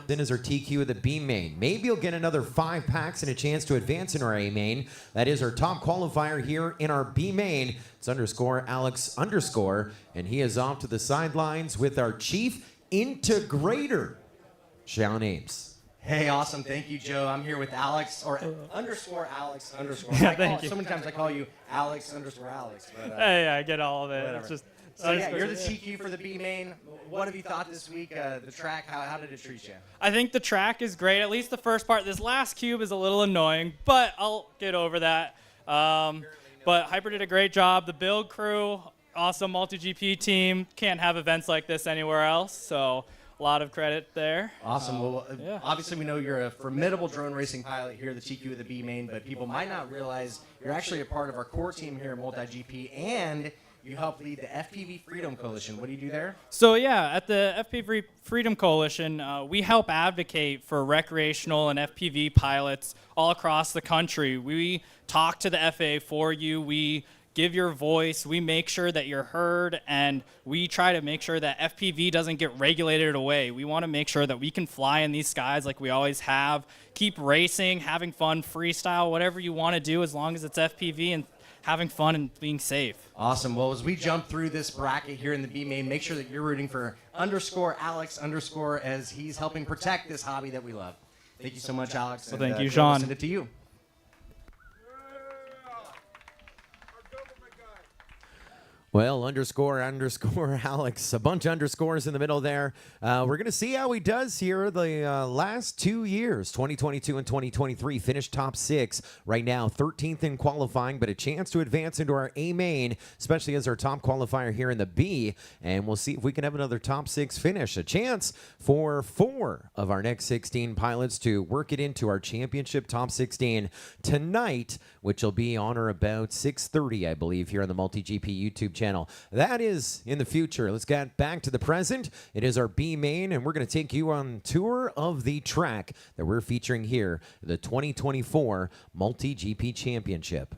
Then is our TQ of the B main. Maybe he'll get another 5 packs and a chance to advance in our A main. That is our top qualifier here in our B main. It's underscore Alex underscore, and he is off to the sidelines with our chief integrator, Sean Ames. Hey, awesome. Thank you, Joe. I'm here with Alex, or underscore Alex underscore. Yeah, thank you. So many times I call you Alex underscore Alex. But, hey, I get all of it. Whatever. It's just, so yeah, you're the TQ for the B main. What have you thought this week? The track, how did it treat you? I think the track is great. At least the first part. This last cube is a little annoying, but I'll get over that. But Hyper did a great job. The build crew, awesome MultiGP team. Can't have events like this anywhere else, so a lot of credit there. Awesome. Well, yeah. Obviously we know you're a formidable drone racing pilot here, the TQ of the B main, but people might not realize you're actually a part of our core team here at MultiGP, and you help lead the FPV Freedom Coalition. What do you do there? So yeah, at the FPV Freedom Coalition, we help advocate for recreational and FPV pilots all across the country. We talk to the FAA for you. We give your voice. We make sure that you're heard, and we try to make sure that FPV doesn't get regulated away. We want to make sure that we can fly in these skies like we always have, keep racing, having fun, freestyle, whatever you want to do, as long as it's FPV and having fun and being safe. Awesome. Well, as we jump through this bracket here in the B main, make sure that you're rooting for underscore Alex underscore, as he's helping protect this hobby that we love. Thank you so much, Alex. Well, thank you, Sean. I'll send it to you. Well, underscore Alex, a bunch of underscores in the middle there. We're going to see how he does here the last 2 years, 2022 and 2023. Finished top 6 right now, 13th in qualifying, but a chance to advance into our A main, especially as our top qualifier here in the B. And we'll see if we can have another top 6 finish. A chance for 4 of our next 16 pilots to work it into our championship top 16 tonight, which will be on or about 6:30, I believe, here on the MultiGP YouTube channel. That is in the future. Let's get back to the present. It is our B main, and we're going to take you on tour of the track that we're featuring here, the 2024 MultiGP Championship.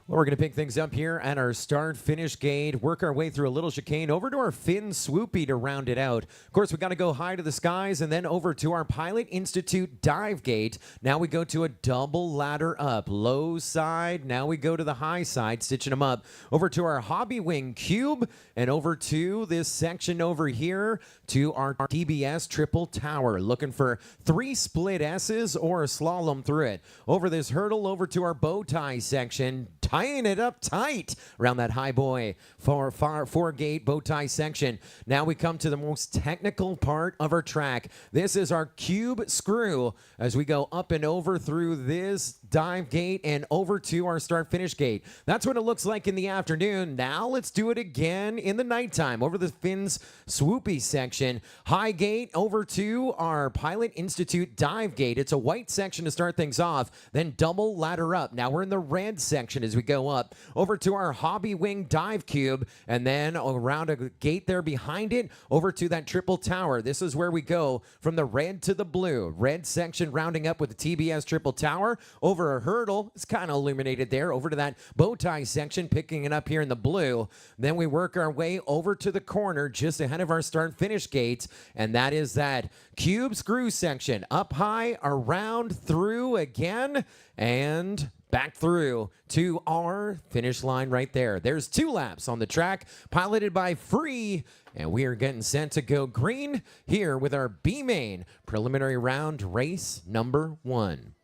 Well, we're going to pick things up here at our start-finish gate, work our way through a little chicane over to our fin swoopy to round it out. Of course, we got to go high to the skies and then over to our Pilot Institute dive gate. Now we go to a double ladder up, low side. Now we go to the high side, stitching them up. Over to our Hobby Wing cube and over to this section over here to our TBS triple tower. Looking for 3 split S's or a slalom through it. Over this hurdle, over to our bow tie section, tying it up tight around that high boy four gate bow tie section. Now we come to the most technical part of our track. This is our cube screw as we go up and over through this dive gate and over to our start finish gate. That's what it looks like in the afternoon. Now let's do it again in the nighttime over the fins swoopy section. High gate over to our Pilot Institute dive gate. It's a white section to start things off, then double ladder up. Now we're in the red section as we go up over to our Hobby Wing dive cube, and then around a gate there behind it over to that triple tower. This is where we go from the red to the blue. Red section rounding up with the TBS triple tower over a hurdle. It's kind of illuminated there. Over to that bow tie section, picking it up here in the blue. Then we work our way over to the corner just ahead of our start finish gates, and that is that cube screw section. Up high, around, through again, and back through to our finish line right there. There's 2 laps on the track, piloted by Free, and we are getting set to go green here with our B main preliminary round race number 1.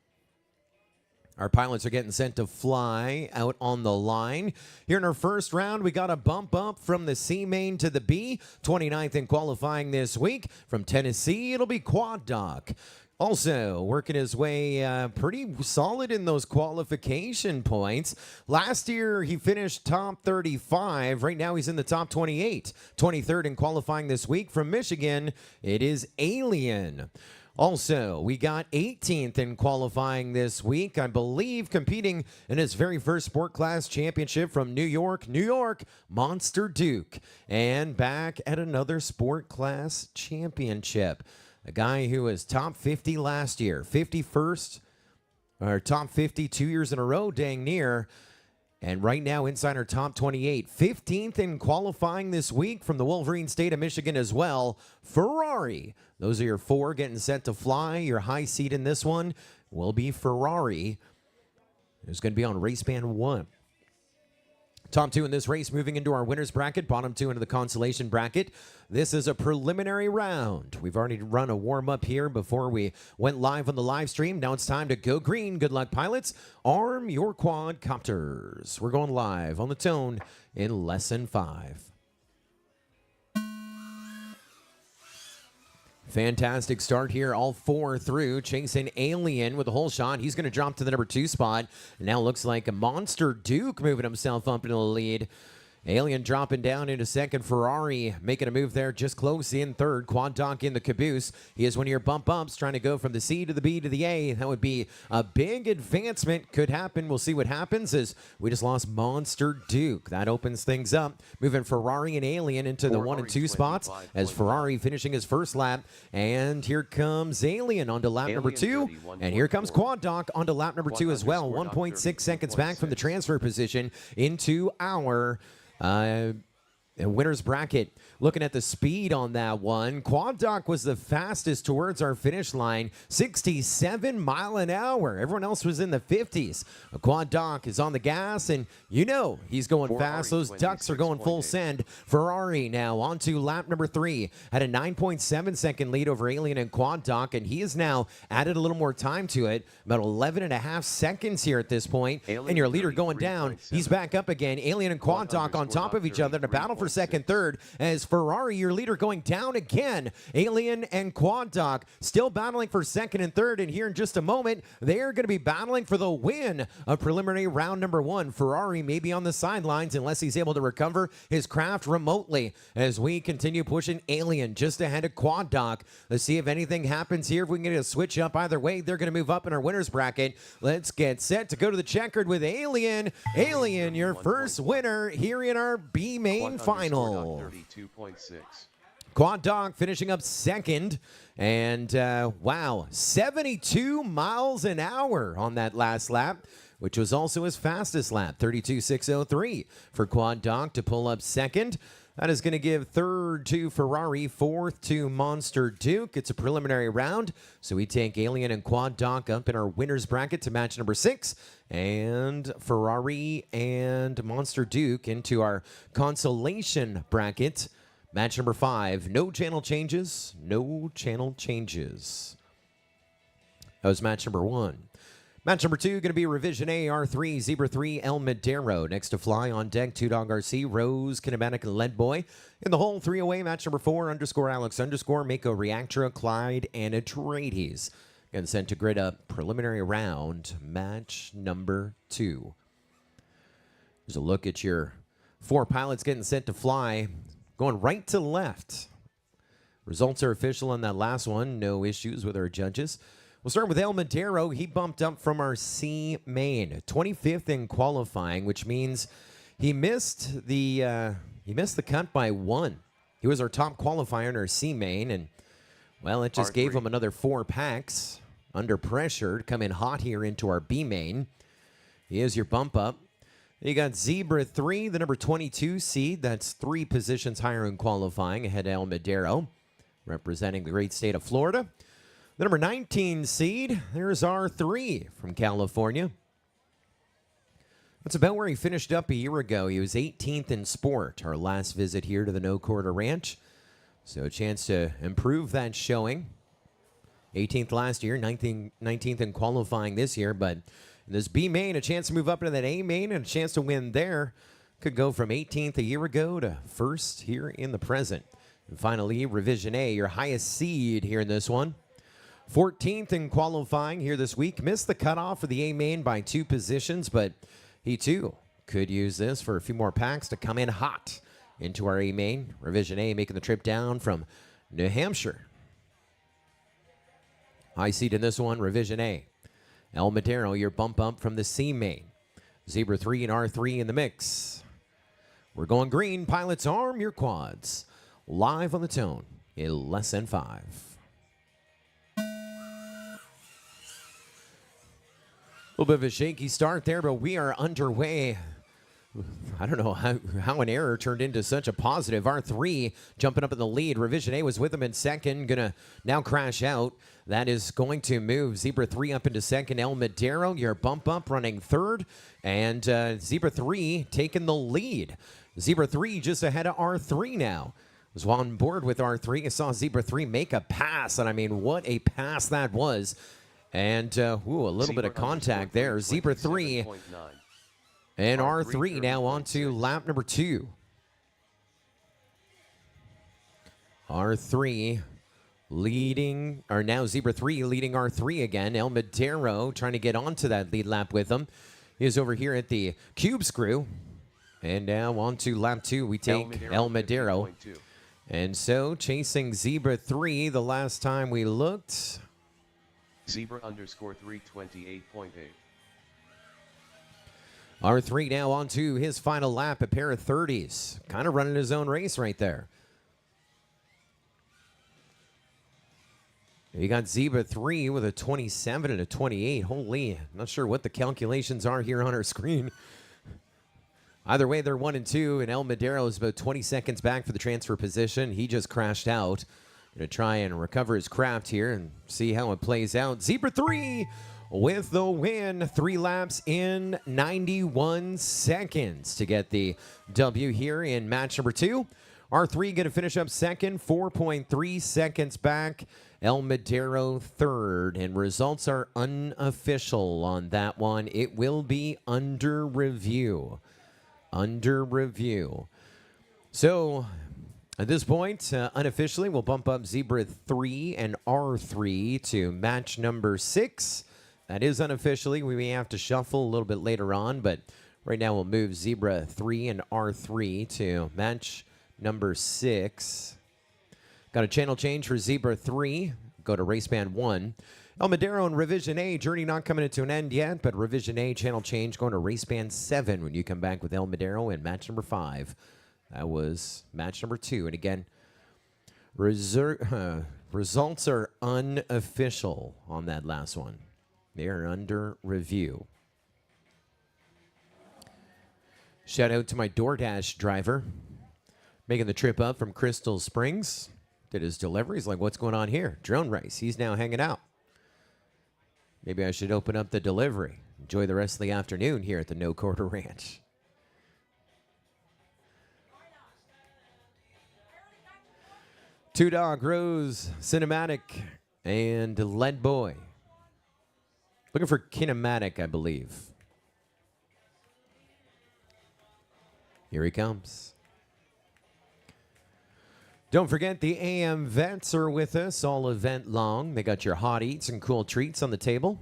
Our pilots are getting sent to fly out on the line. Here in our first round, we got a bump up from the C main to the B. 29th in qualifying this week. From Tennessee, it'll be Quad Doc. Also, working his way pretty solid in those qualification points. Last year, he finished top 35. Right now, he's in the top 28. 23rd in qualifying this week. From Michigan, it is Alien. Also, we got 18th in qualifying this week, I believe, competing in his very first Sport Class Championship from New York, Monster Duke. And back at another Sport Class Championship. A guy who was top 50 last year, 51st our top 50 2 years in a row, dang near. And right now inside our top 28, 15th in qualifying this week from the Wolverine State of Michigan as well, Ferrari. Those are your 4 getting set to fly. Your high seed in this one will be Ferrari. It's going to be on race band 1. Top 2 in this race moving into our winner's bracket, bottom 2 into the consolation bracket. This is a preliminary round. We've already run a warm-up here before we went live on the live stream. Now it's time to go green. Good luck, pilots. Arm your quadcopters. We're going live on the tone in less than 5. Fantastic start here, all 4 through. Chasing Alien with a hole shot. He's going to drop to the number 2 spot. Now looks like a Monster Duke moving himself up into the lead. Alien dropping down into second. Ferrari making a move there just close in third. Quad Doc in the caboose. He is one of your bump ups trying to go from the C to the B to the A. That would be a big advancement. Could happen. We'll see what happens as we just lost Monster Duke. That opens things up. Moving Ferrari and Alien into the 1 and 2 spots as Ferrari finishing his first lap. And here comes Alien onto lap number 2. And here comes Quad Doc onto lap number 2 as well. 1.6 seconds back from the transfer position into our winner's bracket. Looking at the speed on that one, Quad Doc was the fastest towards our finish line, 67 mile an hour. Everyone else was in the 50s. Quad Doc is on the gas, and you know he's going fast. Those ducks are going full send. Ferrari now onto lap number 3. Had a 9.7 second lead over Alien and Quad Doc, and he has now added a little more time to it. About 11 and a half seconds here at this point. And your leader going down. He's back up again. Alien and Quad Doc on top of each other in a battle for second, third, as Ferrari, your leader, going down again. Alien and Quad Doc still battling for second and third, and here in just a moment, they are going to be battling for the win of preliminary round number 1. Ferrari may be on the sidelines unless he's able to recover his craft remotely as we continue pushing Alien just ahead of Quad Doc. Let's see if anything happens here. If we can get a switch up either way, they're going to move up in our winner's bracket. Let's get set to go to the checkered with Alien. Alien, your first winner here in our B main final. 32.6. Quad Doc finishing up second. And wow, 72 miles an hour on that last lap, which was also his fastest lap, 32.603 for Quad Doc to pull up second. That is going to give third to Ferrari, fourth to Monster Duke. It's a preliminary round, so we take Alien and Quad Doc up in our winner's bracket to match number 6, and Ferrari and Monster Duke into our consolation bracket, match number 5. No channel changes, no channel changes. That was match number 1. Match number 2 going to be Revision A, R3, Zebra 3, El Madero. Next to fly on deck, 2-Dog RC, Rose, Kinematic, and Lead Boy. In the hole, 3 away, match number 4, _ Alex, _ Mako, Reactra, Clyde, and Atreides. Going to send to grid up preliminary round, match number 2. There's a look at your 4 pilots getting set to fly, going right to left. Results are official on that last one. No issues with our judges. We'll start with El Madero. He bumped up from our C main, 25th in qualifying, which means he missed the cut by 1. He was our top qualifier in our C main, and well, it just gave him another 4 packs under pressure to come in hot here into our B main. He is your bump up. You got Zebra 3, the number 22 seed. That's 3 positions higher in qualifying ahead of El Madero, representing the great state of Florida. The number 19 seed, there's R3 from California. That's about where he finished up a year ago. He was 18th in sport, our last visit here to the No Quarter Ranch. So a chance to improve that showing. 18th last year, 19th in qualifying this year. But in this B main, a chance to move up into that A main and a chance to win there. Could go from 18th a year ago to first here in the present. And finally, Revision A, your highest seed here in this one. 14th in qualifying here this week. Missed the cutoff for the A main by 2 positions, but he too could use this for a few more packs to come in hot into our A main. Revision A making the trip down from New Hampshire. High seed in this one, Revision A. El Madero, your bump up from the C main. Zebra 3 and R3 in the mix. We're going green. Pilots, arm your quads. Live on the tone in less than 5. little bit of a shaky start there, but we are underway. I don't know how an error turned into such a positive. R3 jumping up in the lead. Revision A was with him in second. Gonna now crash out. That is going to move Zebra 3 up into second. El Madero, your bump up, running third. And Zebra 3 taking the lead. Zebra 3 just ahead of R3 now. Was on board with R3. I saw Zebra 3 make a pass. And I mean, what a pass that was. And a little bit of contact there. Zebra 3 and R3 now on to lap number 2. R3 leading, or now Zebra 3 leading R3 again. El Madero trying to get onto that lead lap with him. He is over here at the Cube Screw. And now on to lap 2, we take El Madero. And so chasing Zebra 3 the last time we looked. Zebra underscore 328.8. R3 now on to his final lap, a pair of 30s. Kind of running his own race right there. You got Zebra 3 with a 27 and a 28. Holy, not sure what the calculations are here on our screen. Either way, they're 1 and 2, and El Madero is about 20 seconds back for the transfer position. He just crashed out. Going to try and recover his craft here and see how it plays out. Zebra 3 with the win. 3 laps in 91 seconds to get the W here in match number 2. R3 going to finish up second, 4.3 seconds back. El Madero third, and results are unofficial on that one. It will be under review. Under review. So at this point, unofficially, we'll bump up Zebra 3 and R3 to match number 6. That is unofficially. We may have to shuffle a little bit later on, but right now we'll move Zebra 3 and R3 to match number 6. Got a channel change for Zebra 3. Go to race band 1. El Madero and Revision A, journey not coming to an end yet, but Revision A channel change going to race band 7 when you come back with El Madero in match number 5. That was match number 2. And again, results are unofficial on that last one. They are under review. Shout out to my DoorDash driver making the trip up from Crystal Springs. Did his deliveries. Like, what's going on here? Drone race. He's now hanging out. Maybe I should open up the delivery. Enjoy the rest of the afternoon here at the No Quarter Ranch. Two Dog, Rose, Cinematic, and Lead Boy. Looking for Kinematic, I believe. Here he comes. Don't forget, the AM Vets are with us all event long. They got your hot eats and cool treats on the table.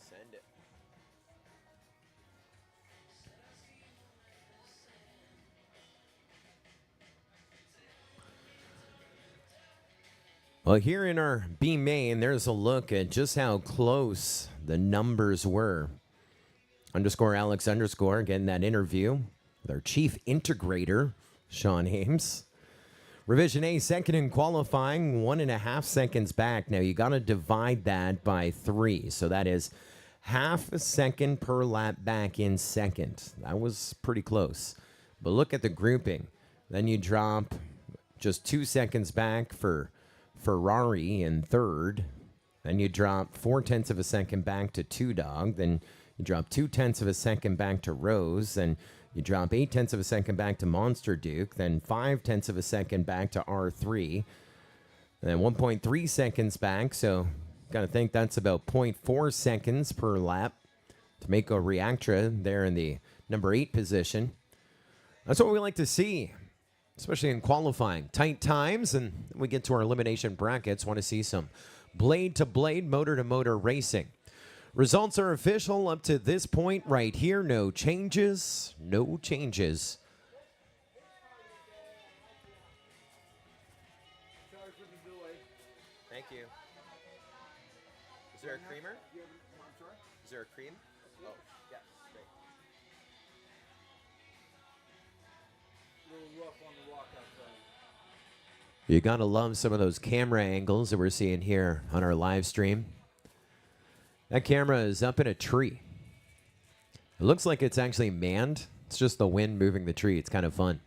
Send it. Well, here in our B main, there's a look at just how close the numbers were. Underscore Alex underscore getting that interview with our chief integrator, Sean Ames. Revision A second in qualifying, 1.5 seconds back. Now you got to divide that by 3. So that is half a second per lap back in second. That was pretty close. But look at the grouping. Then you drop just 2 seconds back for Ferrari in third. Then you drop 0.4 of a second back to Two Dog. Then you drop 0.2 of a second back to Rose. Then you drop 0.8 of a second back to Monster Duke. Then 0.5 of a second back to R3. And then 1.3 seconds back. So got to think that's about 0.4 seconds per lap to Mako Reactra there in the number 8 position. That's what we like to see, especially in qualifying. Tight times, and we get to our elimination brackets. Want to see some blade-to-blade, motor-to-motor racing. Results are official up to this point right here. No changes. No changes. Thank you. Is there a creamer? Is there a cream? Oh, yeah, great. A little rough on the rock outside. You gotta love some of those camera angles that we're seeing here on our live stream. That camera is up in a tree. It looks like it's actually manned. It's just the wind moving the tree. It's kind of fun.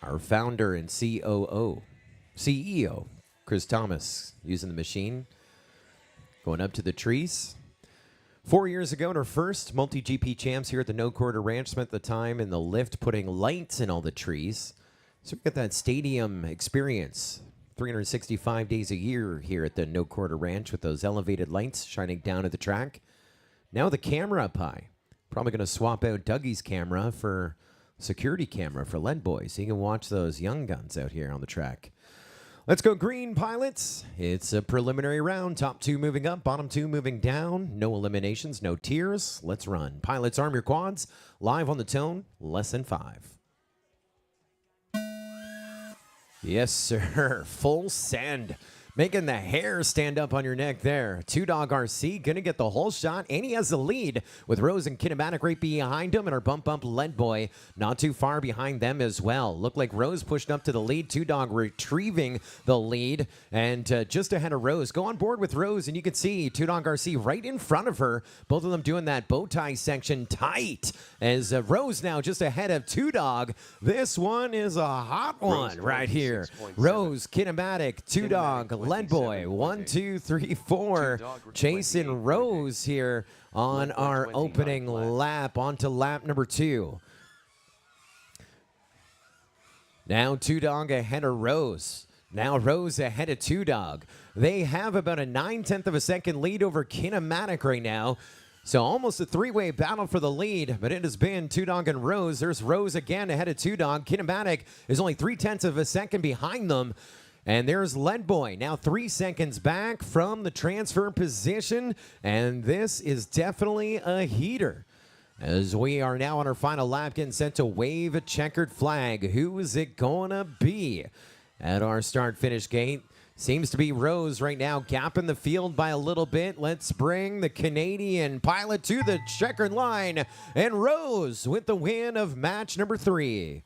Our founder and CEO, Chris Thomas, using the machine, going up to the trees. 4 years ago, at our first MultiGP champs here at the No Quarter Ranch, spent the time in the lift putting lights in all the trees. So we got that stadium experience 365 days a year here at the No Quarter Ranch with those elevated lights shining down at the track. Now the camera up high. Probably going to swap out Dougie's camera for security camera for Lead Boy, so you can watch those young guns out here on the track. Let's go green, pilots. It's a preliminary round. Top two moving up, bottom two moving down. No eliminations, no tiers. Let's run. Pilots, arm your quads. Live on the tone, less than 5. Yes, sir. Full send. Making the hair stand up on your neck there. Two Dog RC going to get the whole shot, and he has the lead with Rose and Kinematic right behind him, and our bump Lead Boy not too far behind them as well. Looked like Rose pushed up to the lead. Two Dog retrieving the lead, and just ahead of Rose. Go on board with Rose, and you can see Two Dog RC right in front of her. Both of them doing that bow tie section tight, as Rose now just ahead of Two Dog. This one is a hot one right here. Rose, Kinematic, Two Dog, Lead Boy, 1, 2, 3, 4. Chasing Rose here on our opening lap. On to lap number 2. Now Two Dog ahead of Rose. Now Rose ahead of Two Dog. They have about a 9/10 of a second lead over Kinematic right now. So almost a three-way battle for the lead, but it has been Two Dog and Rose. There's Rose again ahead of Two Dog. Kinematic is only 3/10 of a second behind them. And there's Lead Boy, now 3 seconds back from the transfer position. And this is definitely a heater, as we are now on our final lap, getting set to wave a checkered flag. Who is it going to be at our start-finish gate? Seems to be Rose right now, gapping the field by a little bit. Let's bring the Canadian pilot to the checkered line. And Rose with the win of match number 3.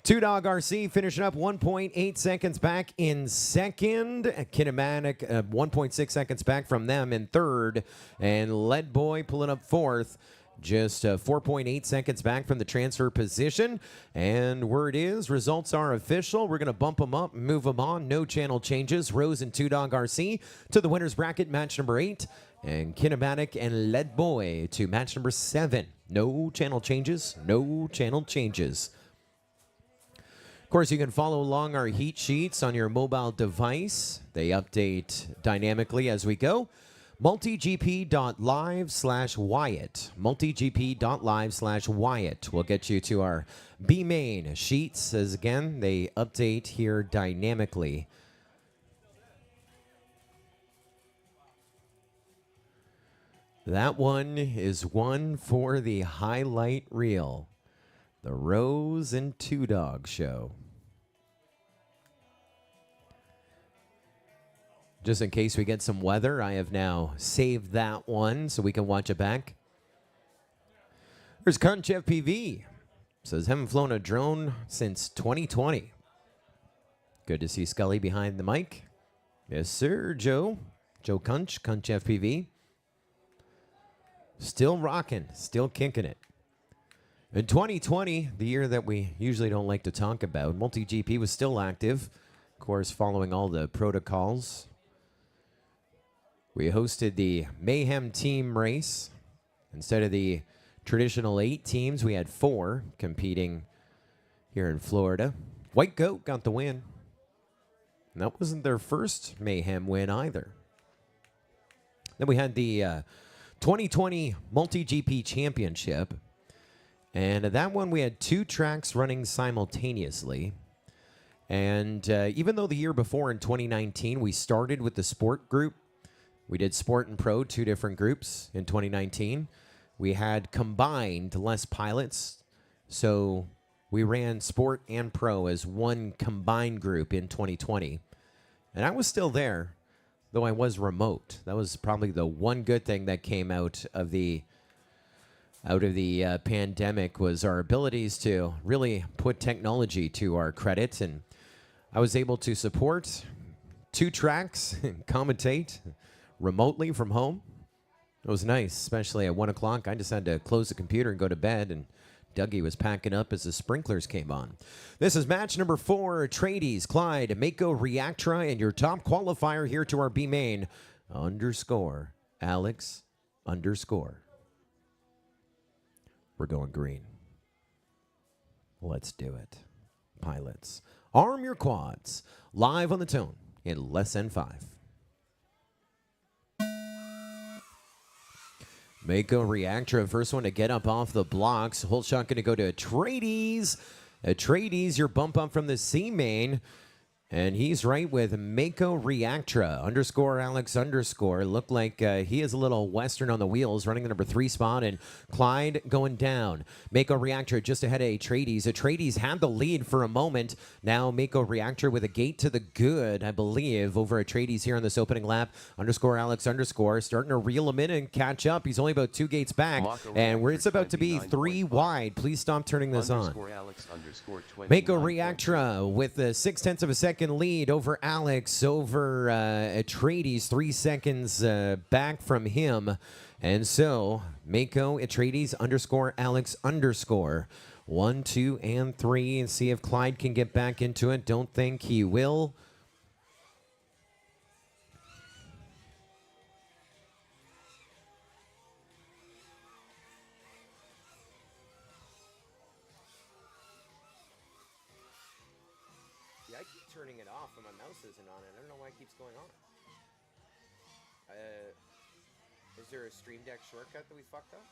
Two Dog RC finishing up 1.8 seconds back in second. Kinematic 1.6 seconds back from them in third. And Lead Boy pulling up fourth. Just 4.8 seconds back from the transfer position. And word is, results are official. We're going to bump them up, move them on. No channel changes. Rose and Two Dog RC to the winner's bracket, match number 8. And Kinematic and Lead Boy to match number 7. No channel changes. No channel changes. Of course, you can follow along our heat sheets on your mobile device. They update dynamically as we go. MultiGP.live/Wyatt. MultiGP.live/Wyatt will get you to our B main sheets, as again, they update here dynamically. That one is one for the highlight reel. The Rose and Two Dog show. Just in case we get some weather, I have now saved that one so we can watch it back. There's Conch FPV. Says, haven't flown a drone since 2020. Good to see Scully behind the mic. Yes, sir, Joe. Joe Conch FPV. Still rocking, still kinking it. In 2020, the year that we usually don't like to talk about, MultiGP was still active, of course, following all the protocols. We hosted the Mayhem team race. Instead of the traditional 8 teams, we had 4 competing here in Florida. White Goat got the win. And that wasn't their first Mayhem win either. Then we had the 2020 MultiGP Championship. And that one, we had 2 tracks running simultaneously. And even though the year before in 2019, we started with the sport group, we did sport and pro, 2 different groups in 2019. We had combined less pilots. So we ran sport and pro as one combined group in 2020. And I was still there, though I was remote. That was probably the one good thing that came out of the out of the pandemic was our abilities to really put technology to our credit. And I was able to support 2 tracks and commentate remotely from home. It was nice, especially at 1 o'clock. I just had to close the computer and go to bed, and Dougie was packing up as the sprinklers came on. This is match number 4, Trades, Clyde, Mako, Reactra, and your top qualifier here to our B main, underscore Alex underscore. We're going green. Let's do it. Pilots, arm your quads. Live on the tone in less than 5. Mako Reactra, first one to get up off the blocks. Whole shot going to go to Atreides. Atreides, your bump up from the C main. And he's right with Mako Reactra, underscore Alex underscore. Looked like he is a little Western on the wheels, running the number 3 spot, and Clyde going down. Mako Reactra just ahead of Atreides. Atreides had the lead for a moment. Now Mako Reactra with a gate to the good, I believe, over Atreides here on this opening lap. Underscore Alex underscore, starting to reel him in and catch up. He's only about 2 gates back, and it's about to be 3 wide. Please stop turning this on. Mako Reactra with the 0.6 of a second lead over Alex, over Atreides, 3 seconds back from him. And so Mako, Atreides, underscore Alex underscore. 1, 2, and 3, and see if Clyde can get back into it. Don't think he will. I keep turning it off when my mouse isn't on it. I don't know why it keeps going on. Is there a Stream Deck shortcut that we fucked up?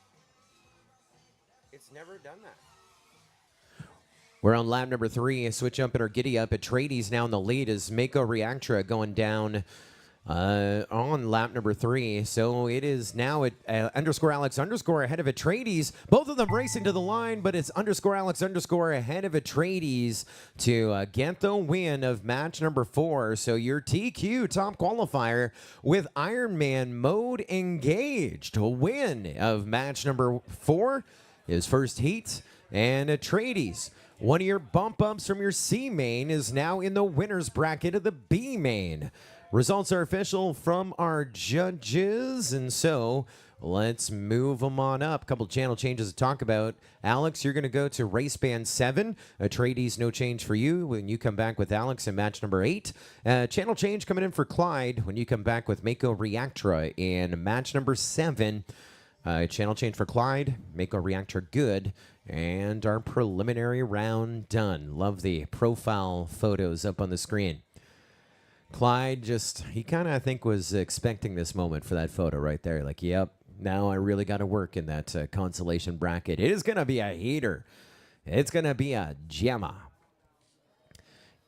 It's never done that. We're on lap number 3. A switch up in our giddy up. Atreides now in the lead as Mako Reactra going down on lap number 3. So it is now at underscore Alex underscore ahead of Atreides. Both of them racing to the line, but it's underscore Alex underscore ahead of Atreides to get the win of match number 4. So your TQ top qualifier with Ironman mode engaged. A win of match number 4, his first heat, and Atreides. One of your bump ups from your C main is now in the winner's bracket of the B main. Results are official from our judges, and so let's move them on up. A couple channel changes to talk about. Alex, you're going to go to race band 7. Atreides, no change for you when you come back with Alex in match number 8. Channel change coming in for Clyde when you come back with Mako Reactra in match number 7. Channel change for Clyde, Mako Reactra good, and our preliminary round done. Love the profile photos up on the screen. Clyde he kind of, I think, was expecting this moment for that photo right there. Like, yep, now I really got to work in that consolation bracket. It is going to be a heater. It's going to be a gemma.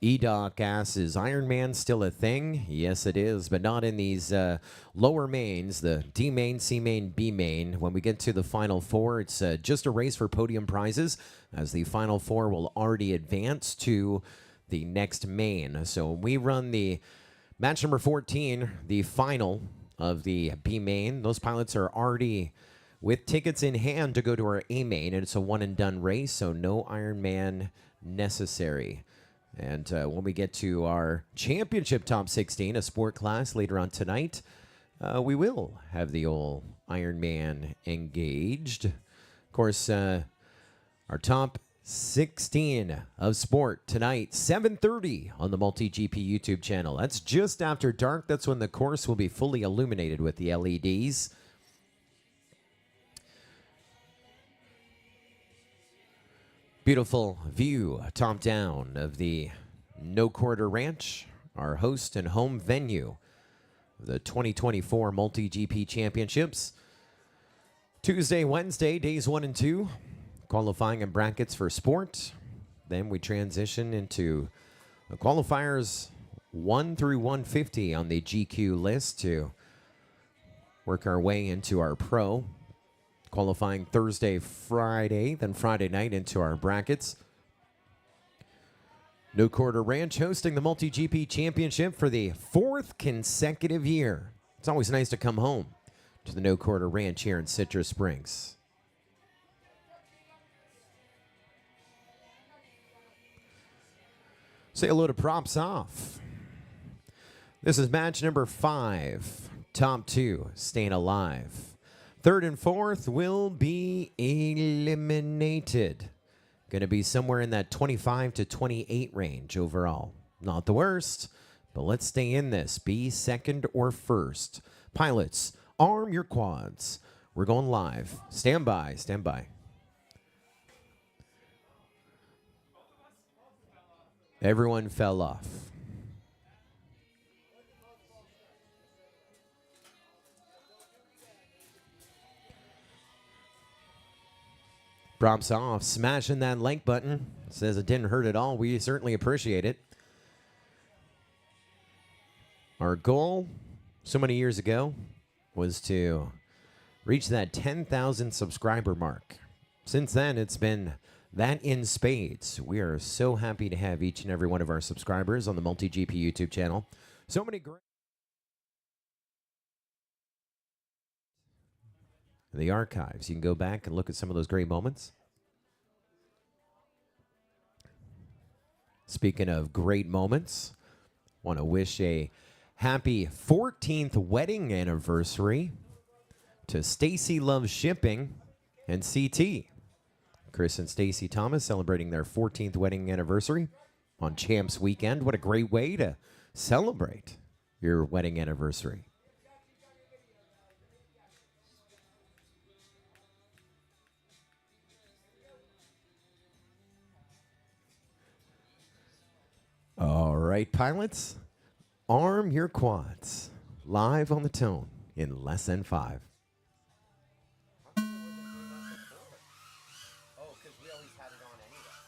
E-Doc asks, is Iron Man still a thing? Yes, it is, but not in these lower mains, the D main, C main, B main. When we get to the Final 4, it's just a race for podium prizes, as the Final 4 will already advance to the next main. So we run the match number 14, the final of the B main. Those pilots are already with tickets in hand to go to our A main, and it's a one and done race, so no Ironman necessary. And when we get to our championship top 16, a sport class later on tonight, we will have the old Ironman engaged. Of course, our top 16 of sport tonight, 7:30 on the MultiGP YouTube channel. That's just after dark. That's when the course will be fully illuminated with the LEDs. Beautiful view, top down, of the No Quarter Ranch, our host and home venue of the 2024 MultiGP Championships. Tuesday, Wednesday, days 1 and 2. Qualifying and brackets for sport. Then we transition into the qualifiers 1 through 150 on the GQ list to work our way into our pro. Qualifying Thursday, Friday, then Friday night into our brackets. No Quarter Ranch hosting the MultiGP Championship for the 4th consecutive year. It's always nice to come home to the No Quarter Ranch here in Citrus Springs. Say hello to Props Off. This is match number 5. Top 2 staying alive. Third and fourth will be eliminated. Going to be somewhere in that 25 to 28 range overall. Not the worst, but let's stay in this. Be second or first. Pilots, arm your quads. We're going live. Stand by, stand by. Everyone fell off. Props off, smashing that like button. Says it didn't hurt at all. We certainly appreciate it. Our goal so many years ago was to reach that 10,000 subscriber mark. Since then, it's been that in spades. We are so happy to have each and every one of our subscribers on the MultiGP YouTube channel. So many great... The archives. You can go back and look at some of those great moments. Speaking of great moments, want to wish a happy 14th wedding anniversary to Stacy Loves Shipping and CT. Chris and Stacy Thomas celebrating their 14th wedding anniversary on Champs Weekend. What a great way to celebrate your wedding anniversary. All right, pilots, arm your quads. Live on the tone in less than 5. Oh, because we always had it on anyway.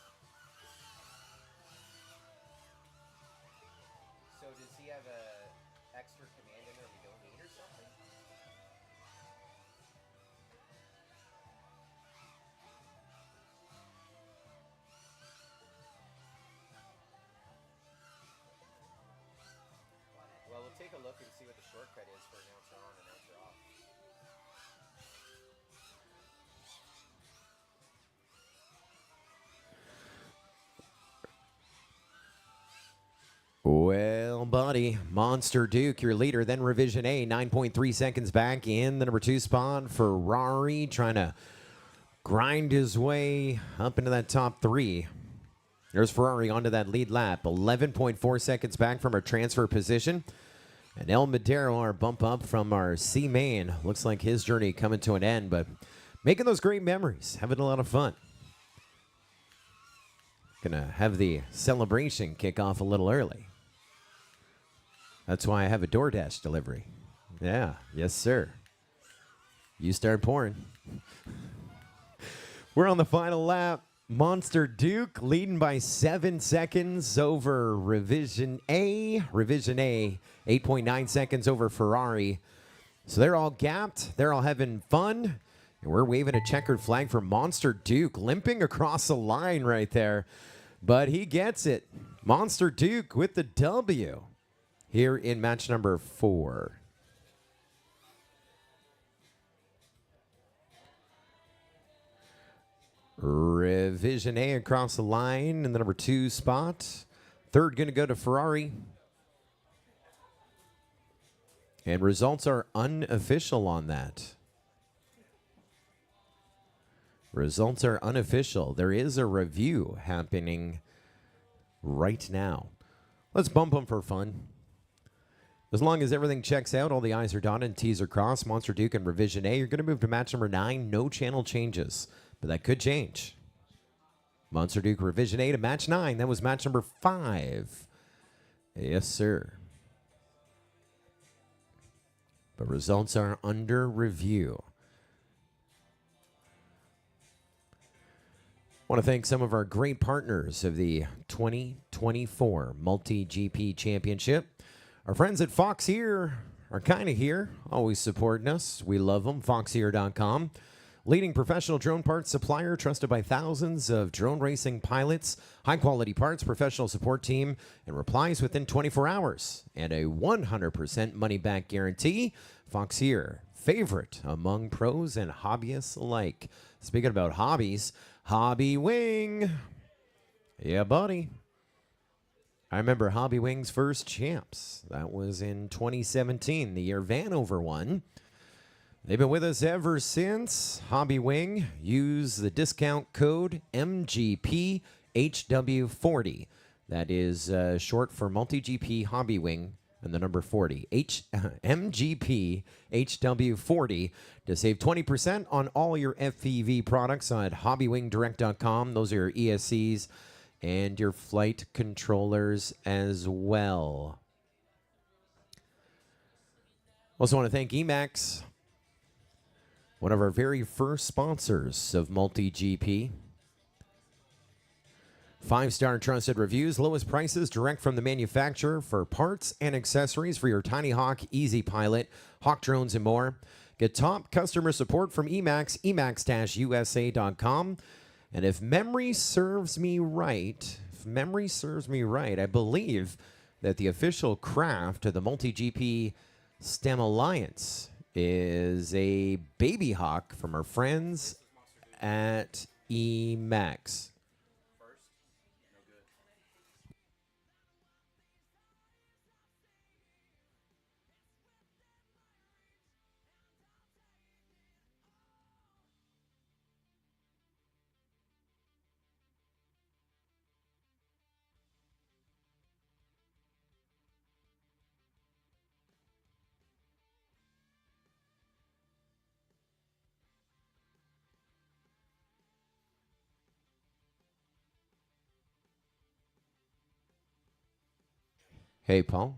So does he have a extra command in there we don't need or something? Well, we'll take a look and see what the shortcut is for announcer on, announcer off. Well, buddy, Monster Duke, your leader, then Revision A, 9.3 seconds back in the number 2 spot. Ferrari trying to grind his way up into that top 3. There's Ferrari onto that lead lap, 11.4 seconds back from our transfer position. And El Madero, our bump up from our C main. Looks like his journey coming to an end, but making those great memories, having a lot of fun. Gonna have the celebration kick off a little early. That's why I have a DoorDash delivery. Yeah, yes, sir. You start pouring. We're on the final lap. Monster Duke leading by 7 seconds over Revision A. Revision A, 8.9 seconds over Ferrari. So they're all gapped. They're all having fun. And we're waving a checkered flag for Monster Duke, limping across the line right there. But he gets it. Monster Duke with the W here in match number 4. Revision A across the line in the number 2 spot. Third going to go to Ferrari. And results are unofficial on that. Results are unofficial. There is a review happening right now. Let's bump them for fun. As long as everything checks out, all the I's are dotted and T's are crossed, Monster Duke and Revision A, you're going to move to match number 9. No channel changes, but that could change. Monster Duke, Revision A to match 9. That was match number 5. Yes, sir. But results are under review. I want to thank some of our great partners of the 2024 MultiGP Championship. Our friends at Fox Here are kind of here, always supporting us. We love them. Foxhere.com. Leading professional drone parts supplier, trusted by thousands of drone racing pilots. High-quality parts, professional support team, and replies within 24 hours. And a 100% money-back guarantee. Fox Here, favorite among pros and hobbyists alike. Speaking about hobbies, Hobby Wing. Yeah, buddy. I remember Hobby Wing's first champs. That was in 2017, the year Vanover won. They've been with us ever since. Hobby Wing, use the discount code MGPHW40. That is short for MultiGP Hobby Wing and the number 40. MGPHW40 to save 20% on all your FPV products on hobbywingdirect.com. Those are your ESCs and your flight controllers as well. Also want to thank Emacs, one of our very first sponsors of MultiGP. 5-star trusted reviews, lowest prices direct from the manufacturer for parts and accessories for your Tiny Hawk, Easy Pilot, Hawk drones, and more. Get top customer support from Emacs, emacs-usa.com. And if memory serves me right, I believe that the official craft of the MultiGP STEM Alliance is a baby hawk from our friends at Emacs. Hey, Paul.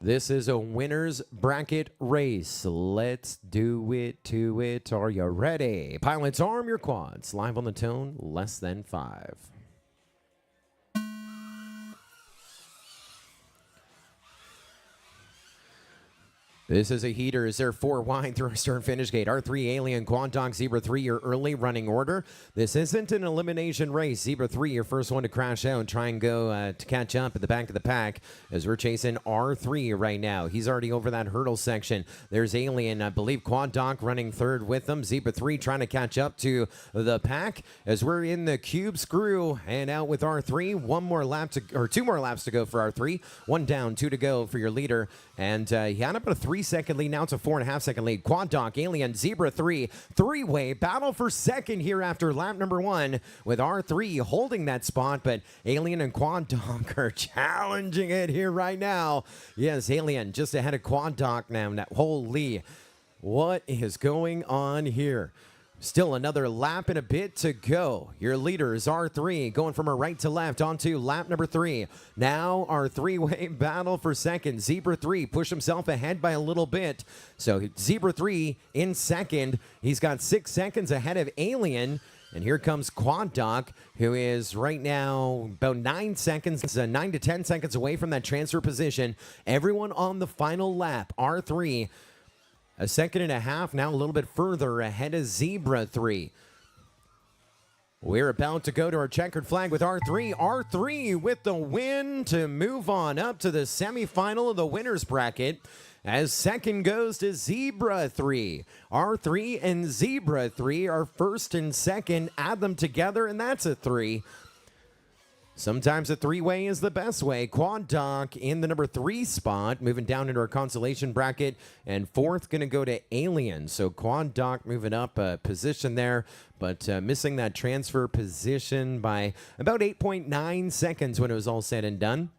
This is a winner's bracket race. Let's do it to it. Are you ready? Pilots, arm your quads. Live on the tone, less than 5. This is a heater. Is there 4 wide through our start finish gate? R3 Alien, Quad Dog, Zebra 3, your early running order. This isn't an elimination race. Zebra 3, your first one to crash out and try and go to catch up at the back of the pack as we're chasing R3 right now. He's already over that hurdle section. There's Alien, I believe Quad Dog running third with them. Zebra 3 trying to catch up to the pack as we're in the cube screw and out with R3. 2 more laps to go for R3. 1 down, 2 to go for your leader. And he had up a 3-second lead. Now it's a 4.5-second lead. Quad Dog, Alien, Zebra 3. Three-way battle for second here after lap number 1 with R3 holding that spot. But Alien and Quad Dog are challenging it here right now. Yes, Alien just ahead of Quad Dog now. Holy, what is going on here? Still another lap and a bit to go. Your leader is R3 going from her right to left onto lap number 3. Now our 3-way battle for second. Zebra 3 push himself ahead by a little bit. So Zebra 3 in second. He's got 6 seconds ahead of Alien. And here comes Quad Dog, who is right now about 9 to 10 seconds away from that transfer position. Everyone on the final lap. R3 a 1.5 seconds, now a little bit further ahead of Zebra 3. We're about to go to our checkered flag with R3. R3 with the win to move on up to the semifinal of the winner's bracket. As second goes to Zebra 3. R3 and Zebra 3 are first and second. Add them together, and that's a 3. Sometimes a three-way is the best way. Quad Doc in the number 3 spot, moving down into our consolation bracket. And fourth going to go to Alien. So Quad Doc moving up a position there, but missing that transfer position by about 8.9 seconds when it was all said and done.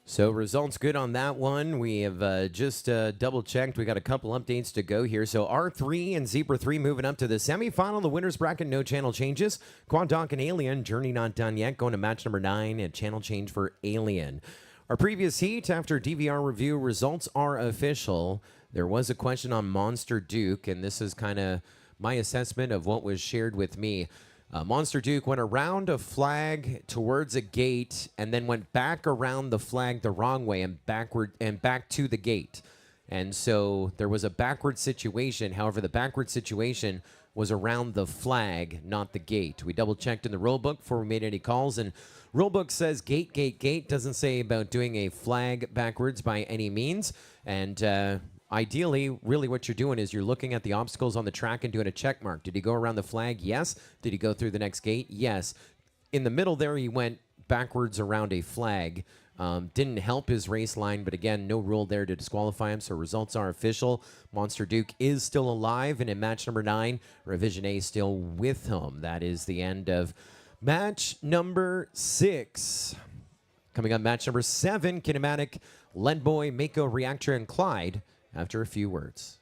So results good on that one. We have just double checked. We got a couple updates to go here. So R3 and Zebra 3 moving up to the semifinal. The winner's bracket, no channel changes. Quad Doc and Alien, journey not done yet. Going to match number 9 and channel change for Alien. Our previous heat, after DVR review, results are official. There was a question on Monster Duke, and this is kind of my assessment of what was shared with me. Monster Duke went around a flag towards a gate and then went back around the flag the wrong way and backward and back to the gate. And so there was a backward situation. However, the backward situation was around the flag, not the gate. We double checked in the rule book before we made any calls, and rule book says gate, gate, gate. Doesn't say about doing a flag backwards by any means. And ideally, really what you're doing is you're looking at the obstacles on the track and doing a check mark. Did he go around the flag? Yes. Did he go through the next gate? Yes. In the middle there, he went backwards around a flag. Didn't help his race line, but again, no rule there to disqualify him, so results are official. Monster Duke is still alive, and in match number 9, Revision A still with him. That is the end of match number 6. Coming up, match number 7, Kinematic, Leadboy, Mako, Reactor, and Clyde, after a few words.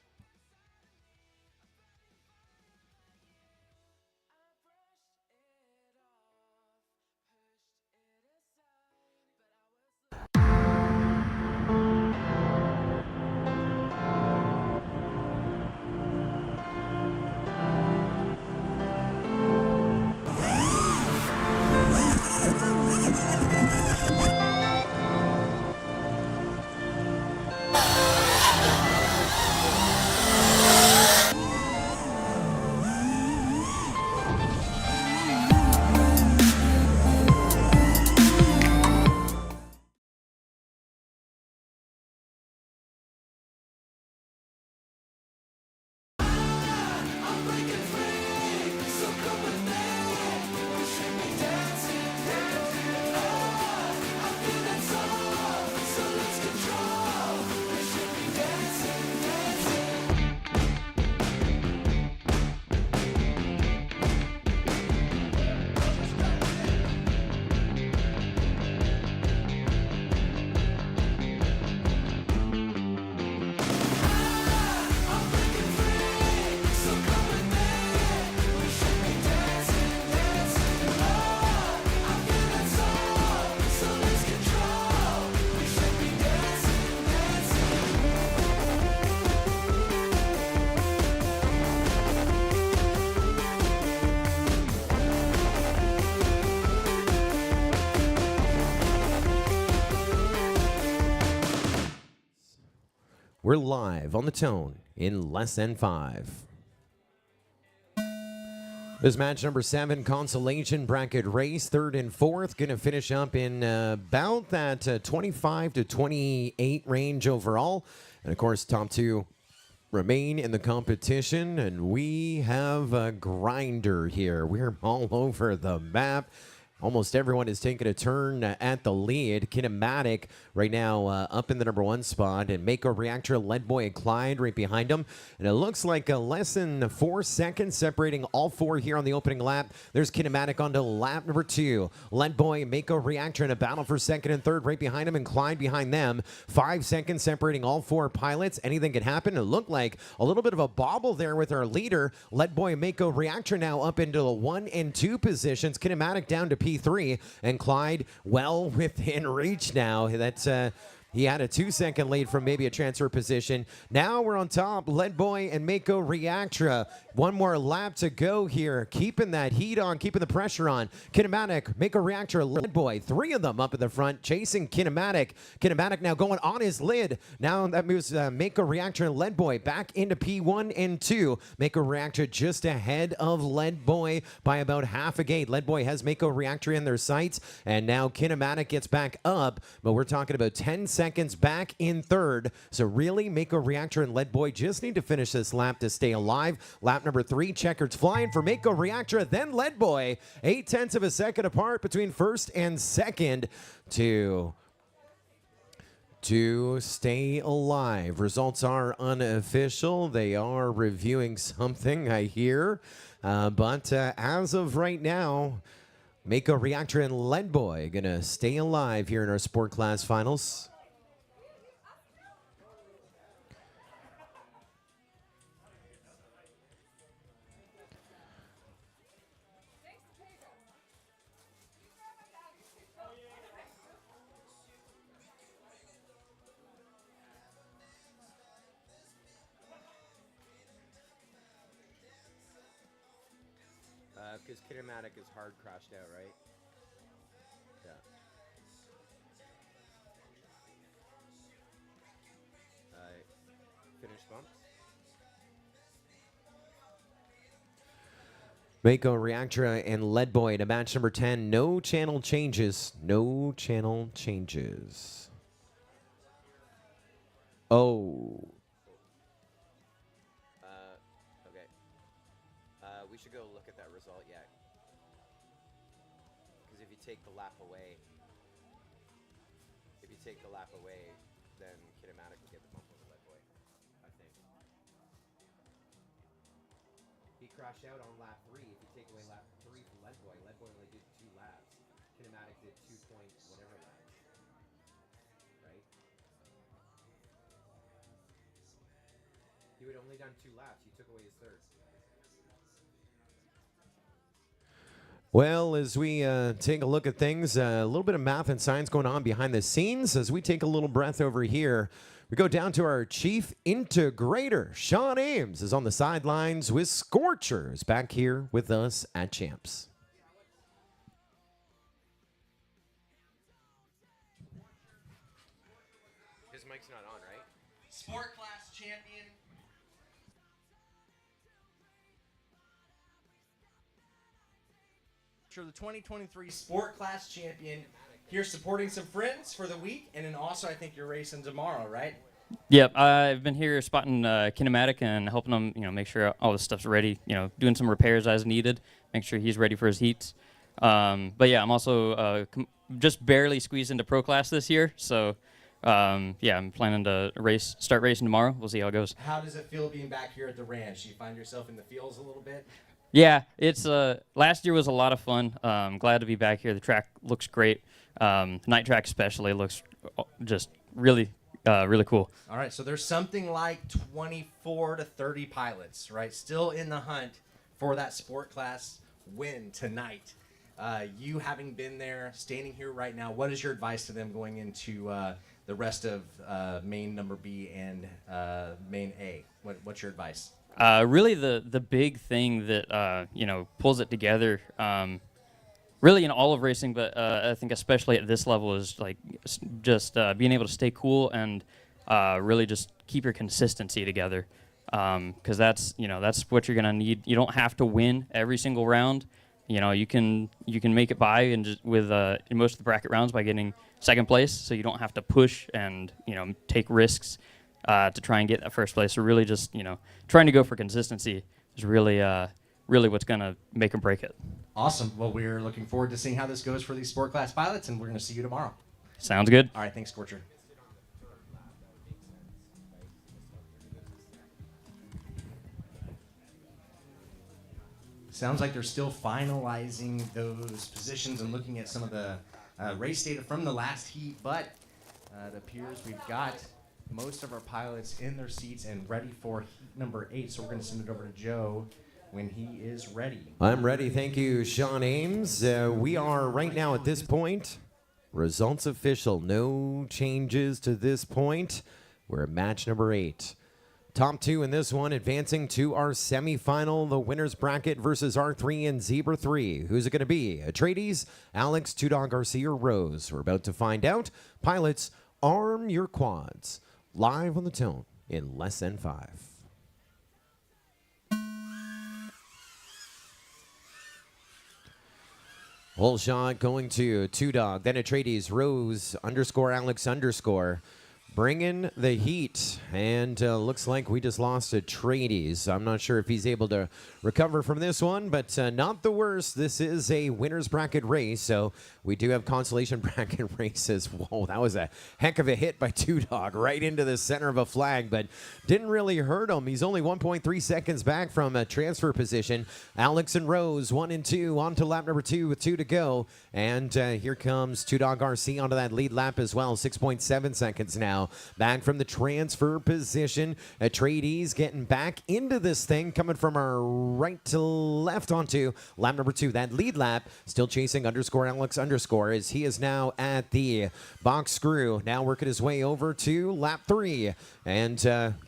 We're live on the tone in less than 5. This match number 7, consolation bracket race, 3rd and 4th, going to finish up in about that 25 to 28 range overall. And of course, top 2 remain in the competition, and we have a grinder here. We're all over the map. almost everyone is taking a turn at the lead. Kinematic right now up in the number 1 spot, and Mako Reactor, Lead Boy, and Clyde right behind him. And it looks like less than 4 seconds separating all 4 here on the opening lap. There's Kinematic onto lap number 2. Lead Boy, Mako Reactor in a battle for 2nd and 3rd right behind him, and Clyde behind them. 5 seconds separating all 4 pilots. Anything can happen. It looked like a little bit of a bobble there with our leader. Lead Boy and Mako Reactor now up into the 1 and 2 positions. Kinematic down to P3, and Clyde well within reach now. That's he had a 2-second lead from maybe a transfer position. Now we're on top. Lead Boy and Mako Reactra. 1 more lap to go here. Keeping that heat on, keeping the pressure on. Kinematic, Mako Reactra, Lead Boy. 3 of them up in the front, chasing Kinematic. Kinematic now going on his lid. Now that moves Mako Reactra and Lead Boy back into P1 and 2. Mako Reactra just ahead of Lead Boy by about half a gate. Lead Boy has Mako Reactor in their sights, and now Kinematic gets back up, but we're talking about 10 seconds back in 3rd. So really, Mako Reactor and Lead Boy just need to finish this lap to stay alive. Lap number 3, checkers flying for Mako Reactor, then Lead Boy. 0.8 of a second apart between 1st and 2nd to stay alive. Results are unofficial. They are reviewing something, I hear. But as of right now, Mako Reactor and Lead Boy gonna stay alive here in our sport class finals. Because Kinematic is hard crashed out, right? Yeah. Finish bumps. Mako Reactra and Lead Boy to match number 10. No channel changes. No channel changes. Oh. Okay. We should go look at that result yet. Because if you take the lap away, then Kinematic will get the bump over Lead Boy, I think. He crashed out on lap 3. If you take away lap 3 from Lead Boy only did 2 laps. Kinematic did 2 point whatever laps. Right? He would have only done 2 laps. He took away his 3rd. Well, as we take a look at things, a little bit of math and science going on behind the scenes. As we take a little breath over here, we go down to our chief integrator. Sean Ames is on the sidelines with Scorchers back here with us at Champs. His mic's not on, right? Sport class champion. The 2023 Sport Class Champion here supporting some friends for the week, and then also I think you're racing tomorrow, right? Yep, I've been here spotting Kinematic and helping him, make sure all this stuff's ready, doing some repairs as needed, make sure he's ready for his heats. But yeah, I'm also just barely squeezed into pro class this year, so yeah, I'm planning to start racing tomorrow. We'll see how it goes. How does it feel being back here at the ranch? Do you find yourself in the fields a little bit? Yeah, it's last year was a lot of fun. Glad to be back here. The track looks great. Night track especially looks just really cool. All right, so there's something like 24 to 30 pilots, right, still in the hunt for that sport class win tonight. You having been there, standing here right now, what is your advice to them going into the rest of main number B and main A? What's your advice? Really, the big thing that pulls it together, really in all of racing, but I think especially at this level is like just being able to stay cool and really just keep your consistency together, because that's what you're gonna need. You don't have to win every single round. You can make it by and just with in most of the bracket rounds by getting second place, so you don't have to push and take risks to try and get that first place. So really just trying to go for consistency is really what's gonna make or break it. Awesome. Well, we're looking forward to seeing how this goes for these sport class pilots, and we're going to see you tomorrow. Sounds good. All right, thanks, Scorcher. Sounds like they're still finalizing those positions and looking at some of the race data from the last heat, but it appears we've got most of our pilots in their seats and ready for heat number 8, so we're going to send it over to Joe when he is ready. I'm ready. Thank you, Sean Ames. We are right now at this point. Results official. No changes to this point. We're at match number 8. Top 2 in this one advancing to our semifinal, the winner's bracket versus R3 and Zebra 3. Who's it going to be? Atreides, Alex, Two Dog Garcia, or Rose? We're about to find out. Pilots, arm your quads. Live on the tone in less than 5. Whole shot going to Two Dog, then Atreides, Rose, underscore Alex, underscore. Bringing the heat, and looks like we just lost Atreides. I'm not sure if he's able to recover from this one, but not the worst. This is a winner's bracket race, so we do have consolation bracket races. Whoa, that was a heck of a hit by Two Dog right into the center of a flag, but didn't really hurt him. He's only 1.3 seconds back from a transfer position. Alex and Rose, 1 and 2, on to lap number 2 with 2 to go, and here comes Two Dog RC onto that lead lap as well, 6.7 seconds now. Back from the transfer position. Atreides getting back into this thing, coming from our right to left onto lap number 2. That lead lap, still chasing underscore Alex underscore, as he is now at the box screw. Now working his way over to lap 3. And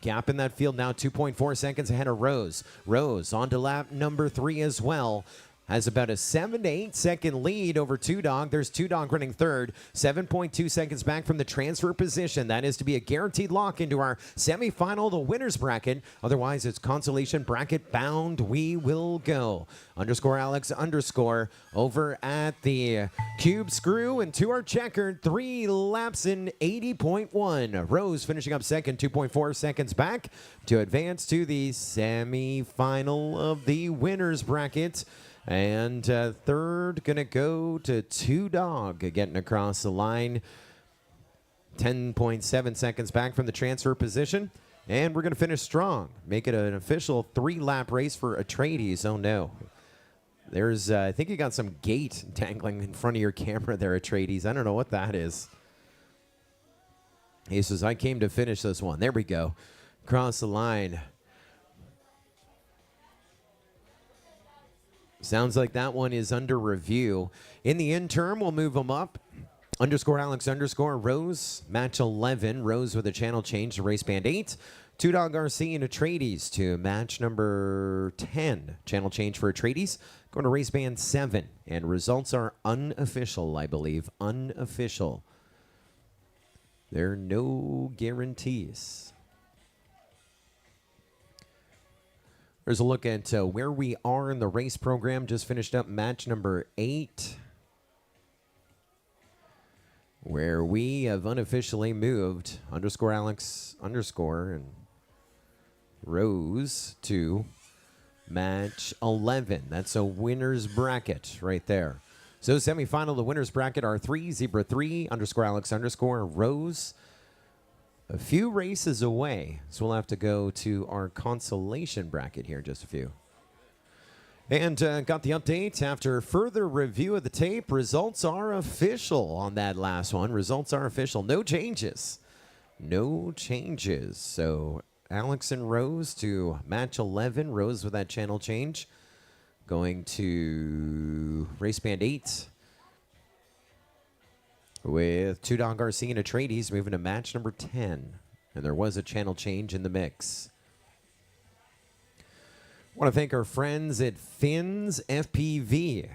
gap in that field now 2.4 seconds ahead of Rose. Rose onto lap number 3 as well. Has about a 7 to 8 second lead over Two Dog. There's Two Dog running third, 7.2 seconds back from the transfer position. That is to be a guaranteed lock into our semifinal, the winner's bracket. Otherwise, it's consolation bracket bound. We will go. Underscore Alex underscore over at the cube screw, and to our checkered 3 laps in 80.1. Rose finishing up second, 2.4 seconds back to advance to the semifinal of the winner's bracket. And third, going to go to Two Dog, getting across the line. 10.7 seconds back from the transfer position. And we're going to finish strong. Make it an official 3-lap race for Atreides. Oh, no. There's, I think you got some gate dangling in front of your camera there, Atreides. I don't know what that is. He says, I came to finish this one. There we go. Cross the line. Sounds like that one is under review. In the interim, we'll move them up. Underscore Alex underscore Rose, match 11. Rose with a channel change to race band 8. Two Dog RC and Atreides to match number 10. Channel change for Atreides. Going to race band 7. And results are unofficial, I believe. Unofficial. There are no guarantees. There's a look at where we are in the race program. Just finished up match number 8, where we have unofficially moved underscore Alex underscore and Rose to match 11. That's a winner's bracket right there. So semifinal, the winner's bracket are 3, Zebra 3, underscore Alex underscore Rose. A few races away, so we'll have to go to our consolation bracket here in just a few. And got the update. After further review of the tape, results are official on that last one. Results are official. No changes. No changes. So Alex and Rose to match 11. Rose with that channel change. Going to race band 8. With Two Dog RC and Atreides moving to match number 10. And there was a channel change in the mix. I want to thank our friends at Finn's FPV.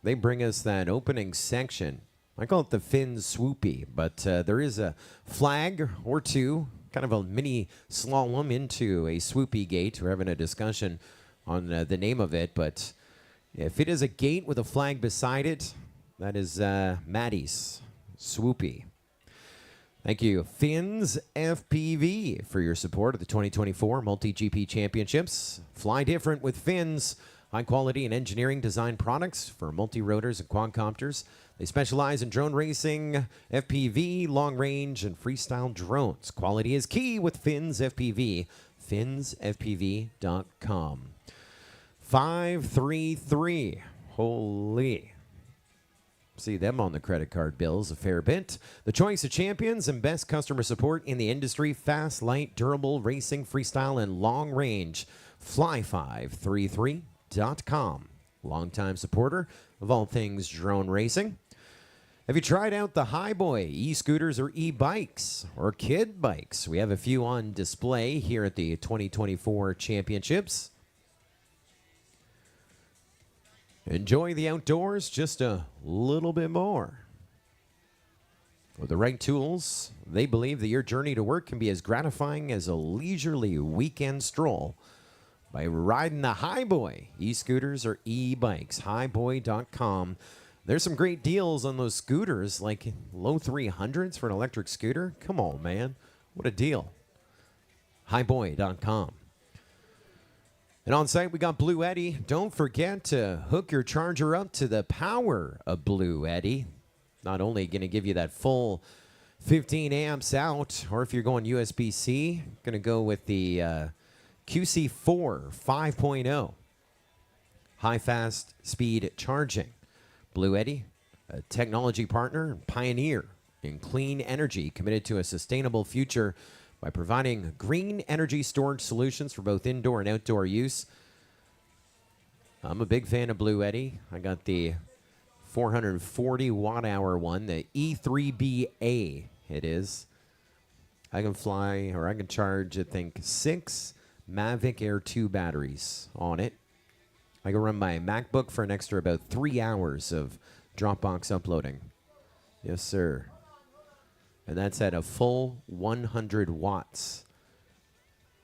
They bring us that opening section. I call it the Finn Swoopy, but there is a flag or two, kind of a mini slalom into a swoopy gate. We're having a discussion on the name of it, but if it is a gate with a flag beside it, that is Maddie's Swoopy. Thank you, Finn's FPV, for your support of the 2024 MultiGP Championships. Fly different with Finn's. high quality and engineering design products for multi-rotors and quadcopters. They specialize in drone racing, FPV, long range, and freestyle drones. Quality is key with Fins FPV. FinsFPV.com. 533. Holy. See them on the credit card bills a fair bit. The choice of champions and best customer support in the industry. Fast, light, durable, racing, freestyle, and long range. Fly533.com. Longtime supporter of all things drone racing. Have you tried out the Highboy e-scooters or e-bikes or kid bikes? We have a few on display here at the 2024 championships. Enjoy the outdoors just a little bit more. With the right tools, they believe that your journey to work can be as gratifying as a leisurely weekend stroll by riding the Highboy e-scooters or e-bikes. Highboy.com. There's some great deals on those scooters, like low 300s for an electric scooter. Come on, man. What a deal. Highboy.com. And on site, we got Blue Eddy. Don't forget to hook your charger up to the power of Blue Eddy. Not only going to give you that full 15 amps out, or if you're going USB-C, going to go with the QC4 5.0. High fast speed charging. Blue Eddy, a technology partner and pioneer in clean energy, committed to a sustainable future by providing green energy storage solutions for both indoor and outdoor use. I'm a big fan of Blue Eddy. I got the 440 watt-hour one, the E3BA it is. I can fly, or I can charge, I think, 6 Mavic Air 2 batteries on it. I can run my MacBook for an extra about 3 hours of Dropbox uploading. Yes, sir. And that's at a full 100 watts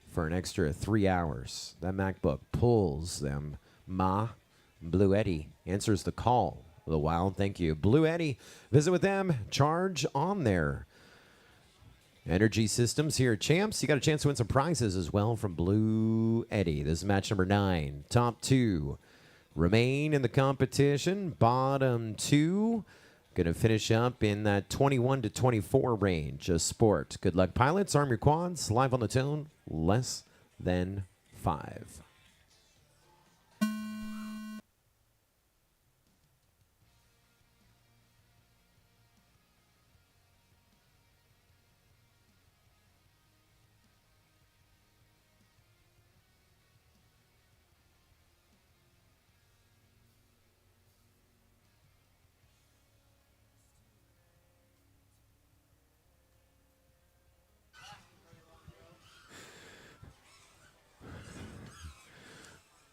for an extra 3 hours. That MacBook pulls them. Blue Eddy answers the call. The wild, thank you. Blue Eddy, visit with them. Charge on their energy systems here at Champs. You got a chance to win some prizes as well from Blue Eddy. This is match number 9. Top 2 remain in the competition. Bottom 2 going to finish up in that 21 to 24 range of sport. Good luck, pilots. Arm your quads. Live on the tone. Less than 5.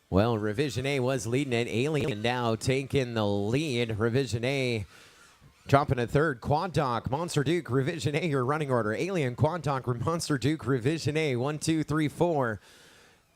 Well, Revision A was leading it. Alien now taking the lead. Revision A dropping a third. Quad Doc, Monster Duke, Revision A, your running order. Alien, Quad Doc, Monster Duke, Revision A. 1, 2, 3, 4.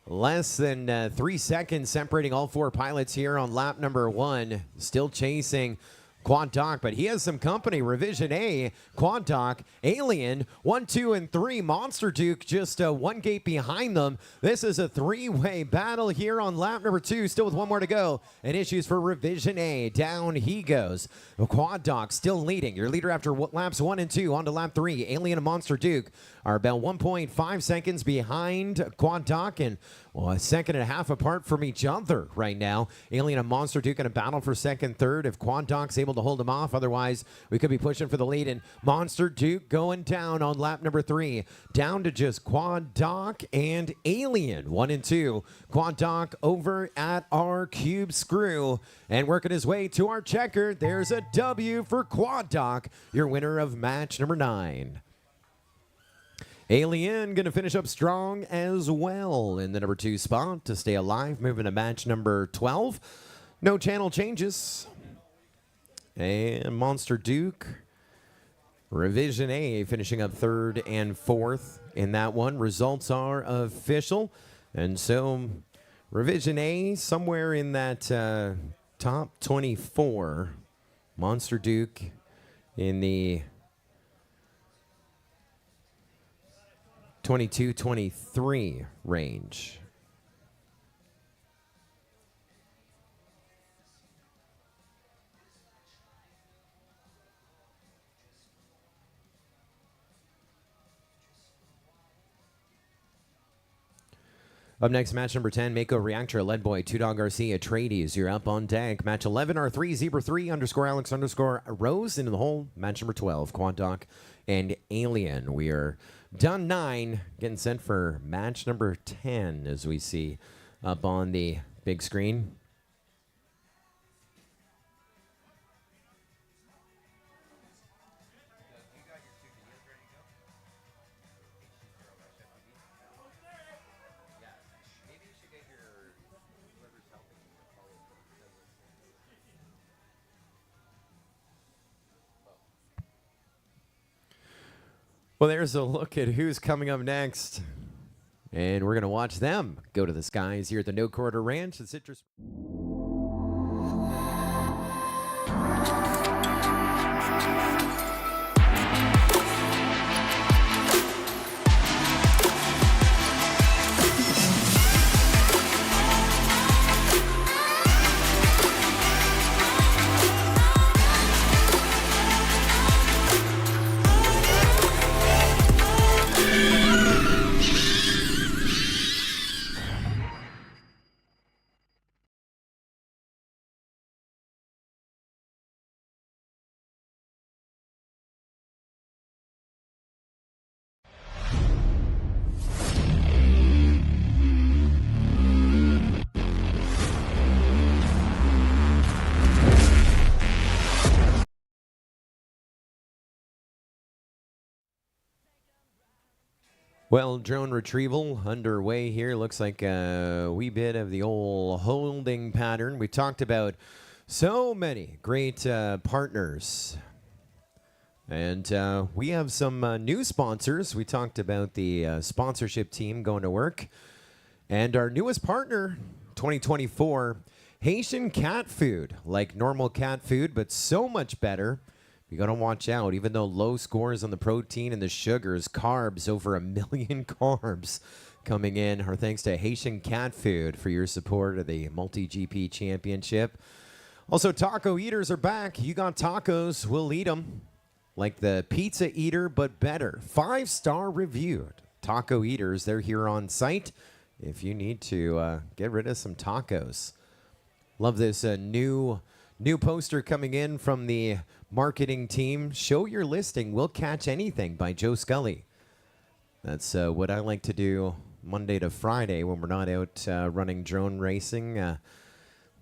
Less than 3 seconds separating all 4 pilots here on lap number 1. Still chasing Quad Doc, but he has some company. Revision A, Quad Doc, Alien, 1, 2, and 3. Monster Duke just 1 gate behind them. This is a 3-way battle here on lap number 2, still with 1 more to go. And issues for Revision A. Down he goes. Quad Doc still leading. Your leader after laps 1 and 2. On to lap 3. Alien and Monster Duke are about 1.5 seconds behind Quad Doc, and a second and a half apart from each other right now. Alien and Monster Duke in a battle for second, third. If Quad Doc's able to hold him off, otherwise we could be pushing for the lead. And Monster Duke going down on lap number 3. Down to just Quad Doc and Alien. 1 and 2. Quad Doc over at our cube screw and working his way to our checker. There's a W for Quad Doc, your winner of match number 9. Alien going to finish up strong as well in the number 2 spot to stay alive, moving to match number 12. No channel changes. And Monster Duke, Revision A finishing up 3rd and 4th in that one. Results are official. And so Revision A somewhere in that top 24. Monster Duke in the 22-23 range. Up next, match number 10, Mako Reactor, led by Two Dog Garcia, Trades. You're up on deck. Match 11, R3, Zebra 3, underscore Alex, underscore Rose into the hole. Match number 12, Quad Doc and Alien. We are done 9, getting set for match number 10 as we see up on the big screen. Well, there's a look at who's coming up next. And we're going to watch them go to the skies here at the No Quarter Ranch at Citrus. Well, drone retrieval underway here. Looks like a wee bit of the old holding pattern. We talked about so many great partners. And we have some new sponsors. We talked about the sponsorship team going to work. And our newest partner, 2024, Haitian cat food. Like normal cat food, but so much better. You got to watch out, even though low scores on the protein and the sugars, carbs, over 1 million carbs coming in are thanks to Haitian cat food for your support of the MultiGP Championship. Also, taco eaters are back. You got tacos, we'll eat them. Like the pizza eater, but better. 5-star reviewed. Taco eaters, they're here on site if you need to get rid of some tacos. Love this new poster coming in from the marketing team. Show your listing. We'll catch anything by Joe Scully. That's what I like to do Monday to Friday when we're not out running drone racing,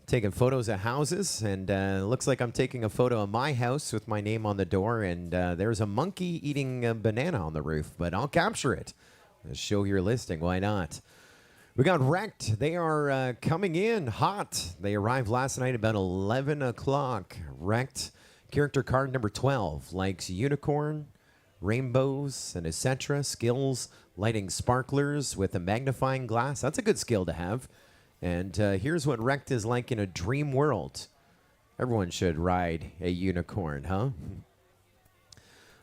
taking photos of houses. And it looks like I'm taking a photo of my house with my name on the door. And there's a monkey eating a banana on the roof, but I'll capture it. Show your listing. Why not? We got Wrecked. They are coming in hot. They arrived last night about 11 o'clock. Wrecked. Character card number 12. Likes unicorn, rainbows, and etc. Skills, lighting sparklers with a magnifying glass. That's a good skill to have. And here's what Wrecked is like in a dream world. Everyone should ride a unicorn, huh?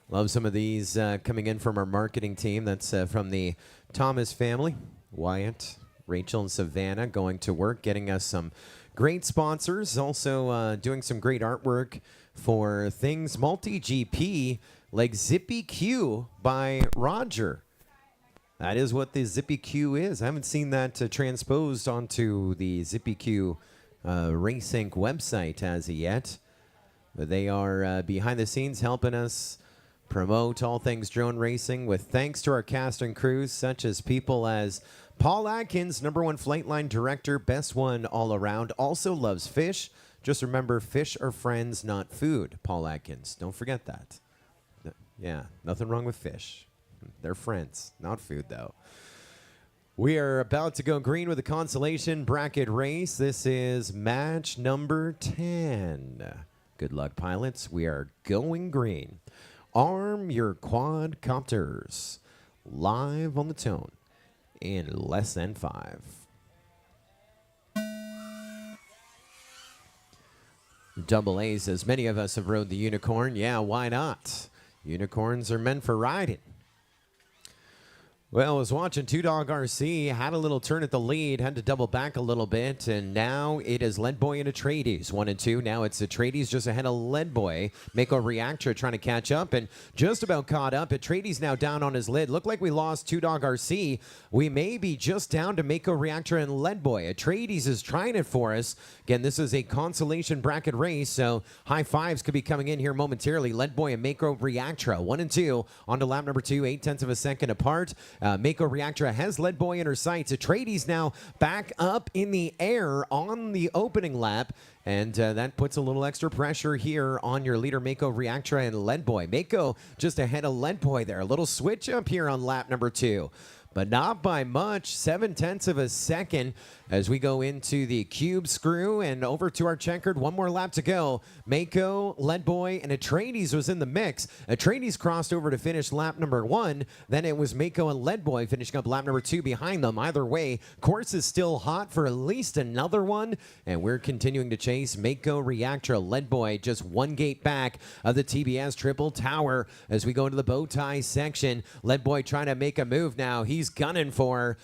Love some of these coming in from our marketing team. That's from the Thomas family. Wyatt, Rachel, and Savannah going to work, getting us some great sponsors. Also doing some great artwork for things MultiGP, like Zippy Q by Roger. That is what the Zippy Q is. I haven't seen that transposed onto the Zippy Q Race Inc. website as of yet. But they are behind the scenes helping us promote all things drone racing with thanks to our cast and crews, such as people as Paul Atkins, #1 Flightline Director, best one all around, also loves fish. Just remember, fish are friends, not food, Paul Atkins. Don't forget that. Yeah, nothing wrong with fish. They're friends, not food, though. We are about to go green with the consolation bracket race. This is match number 10. Good luck, pilots. We are going green. Arm your quadcopters. Live on the tone in less than 5. Double A says, many of us have rode the unicorn. Yeah, why not? Unicorns are meant for riding. Well, I was watching Two Dog RC, had a little turn at the lead, had to double back a little bit, and now it is Lead Boy and Atreides, 1 and 2. Now it's Atreides just ahead of Lead Boy. Mako Reactra trying to catch up and just about caught up. Atreides now down on his lid. Looked like we lost Two Dog RC. We may be just down to Mako Reactra and Lead Boy. Atreides is trying it for us. Again, this is a consolation bracket race, so high fives could be coming in here momentarily. Lead Boy and Mako Reactra, 1 and 2. On to lap number 2, 0.8 of a second apart. Mako Reactra has Lead Boy in her sights. Atreides now back up in the air on the opening lap. And that puts a little extra pressure here on your leader, Mako Reactra and Lead Boy. Mako just ahead of Lead Boy there. A little switch up here on lap number 2. But not by much, 0.7 of a second as we go into the cube screw and over to our checkered. One more lap to go. Mako, Lead Boy, and Atreides was in the mix. Atreides crossed over to finish lap number 1. Then it was Mako and Lead Boy finishing up lap number 2 behind them. Either way, course is still hot for at least another one. And we're continuing to chase Mako, Reactra, Lead Boy just 1 gate back of the TBS Triple Tower as we go into the bow tie section. Lead Boy trying to make a move now. He's gunning for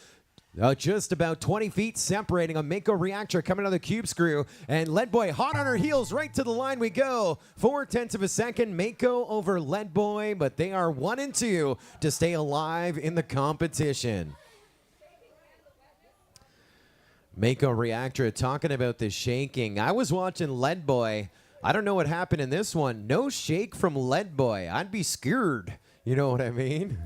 just about 20 feet separating a Mako Reactor coming out of the cube screw, and Lead Boy hot on her heels. Right to the line we go. 0.4 of a second, Mako over Lead Boy, but they are 1 and 2 to stay alive in the competition. Mako Reactor talking about the shaking. I was watching Lead Boy. I don't know what happened in this one. No shake from Lead Boy. I'd be scared. You know what I mean?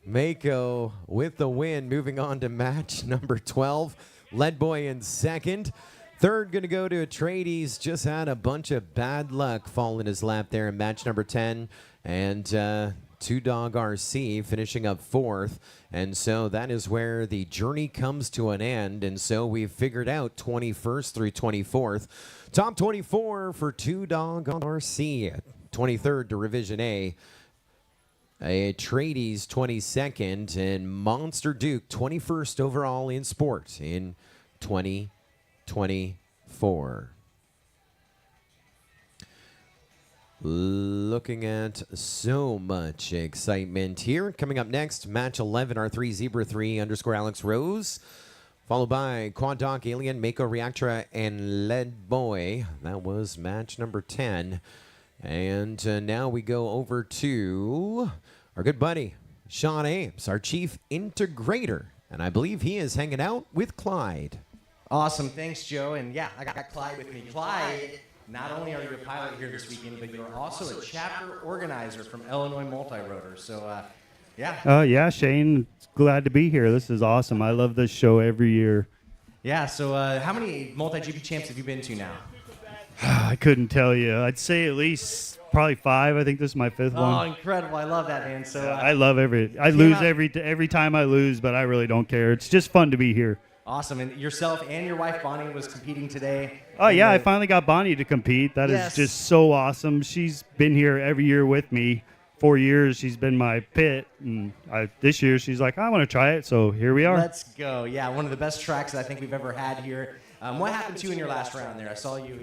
Mako with the win, moving on to match number 12. Lead Boy in second. Third going to go to Atreides. Just had a bunch of bad luck fall in his lap there in match number 10. And Two Dog RC finishing up 4th. And so that is where the journey comes to an end. And so we've figured out 21st through 24th. Top 24 for Two Dog RC. 23rd to Revision A. Atreides 22nd, and Monster Duke 21st overall in sport in 2024. Looking at so much excitement here. Coming up next, match 11, R3 Zebra 3 _ Alex Rose. Followed by Quad Doc Alien, Mako Reactra, and Lead Boy. That was match number 10. And now we go over to our good buddy, Sean Ames, our chief integrator. And I believe he is hanging out with Clyde. Awesome. Thanks, Joe. And yeah, I got Clyde with me. Clyde, not only are you a pilot here this weekend, but you're also a chapter organizer from Illinois Multi-Rotor. So, yeah. Yeah, Shane, glad to be here. This is awesome. I love this show every year. Yeah, so how many multi-GP champs have you been to now? I couldn't tell you. I'd say at least probably 5. I think this is my 5th one. Oh, incredible. I love that, man. So I love I lose every time I lose, but I really don't care. It's just fun to be here. Awesome. And yourself and your wife, Bonnie, was competing today. Oh, yeah. I finally got Bonnie to compete. That is just so awesome. She's been here every year with me. 4 years she's been my pit, and this year she's like, I want to try it, so here we are. Let's go. Yeah, one of the best tracks that I think we've ever had here. What happened to you in your last round there? I saw you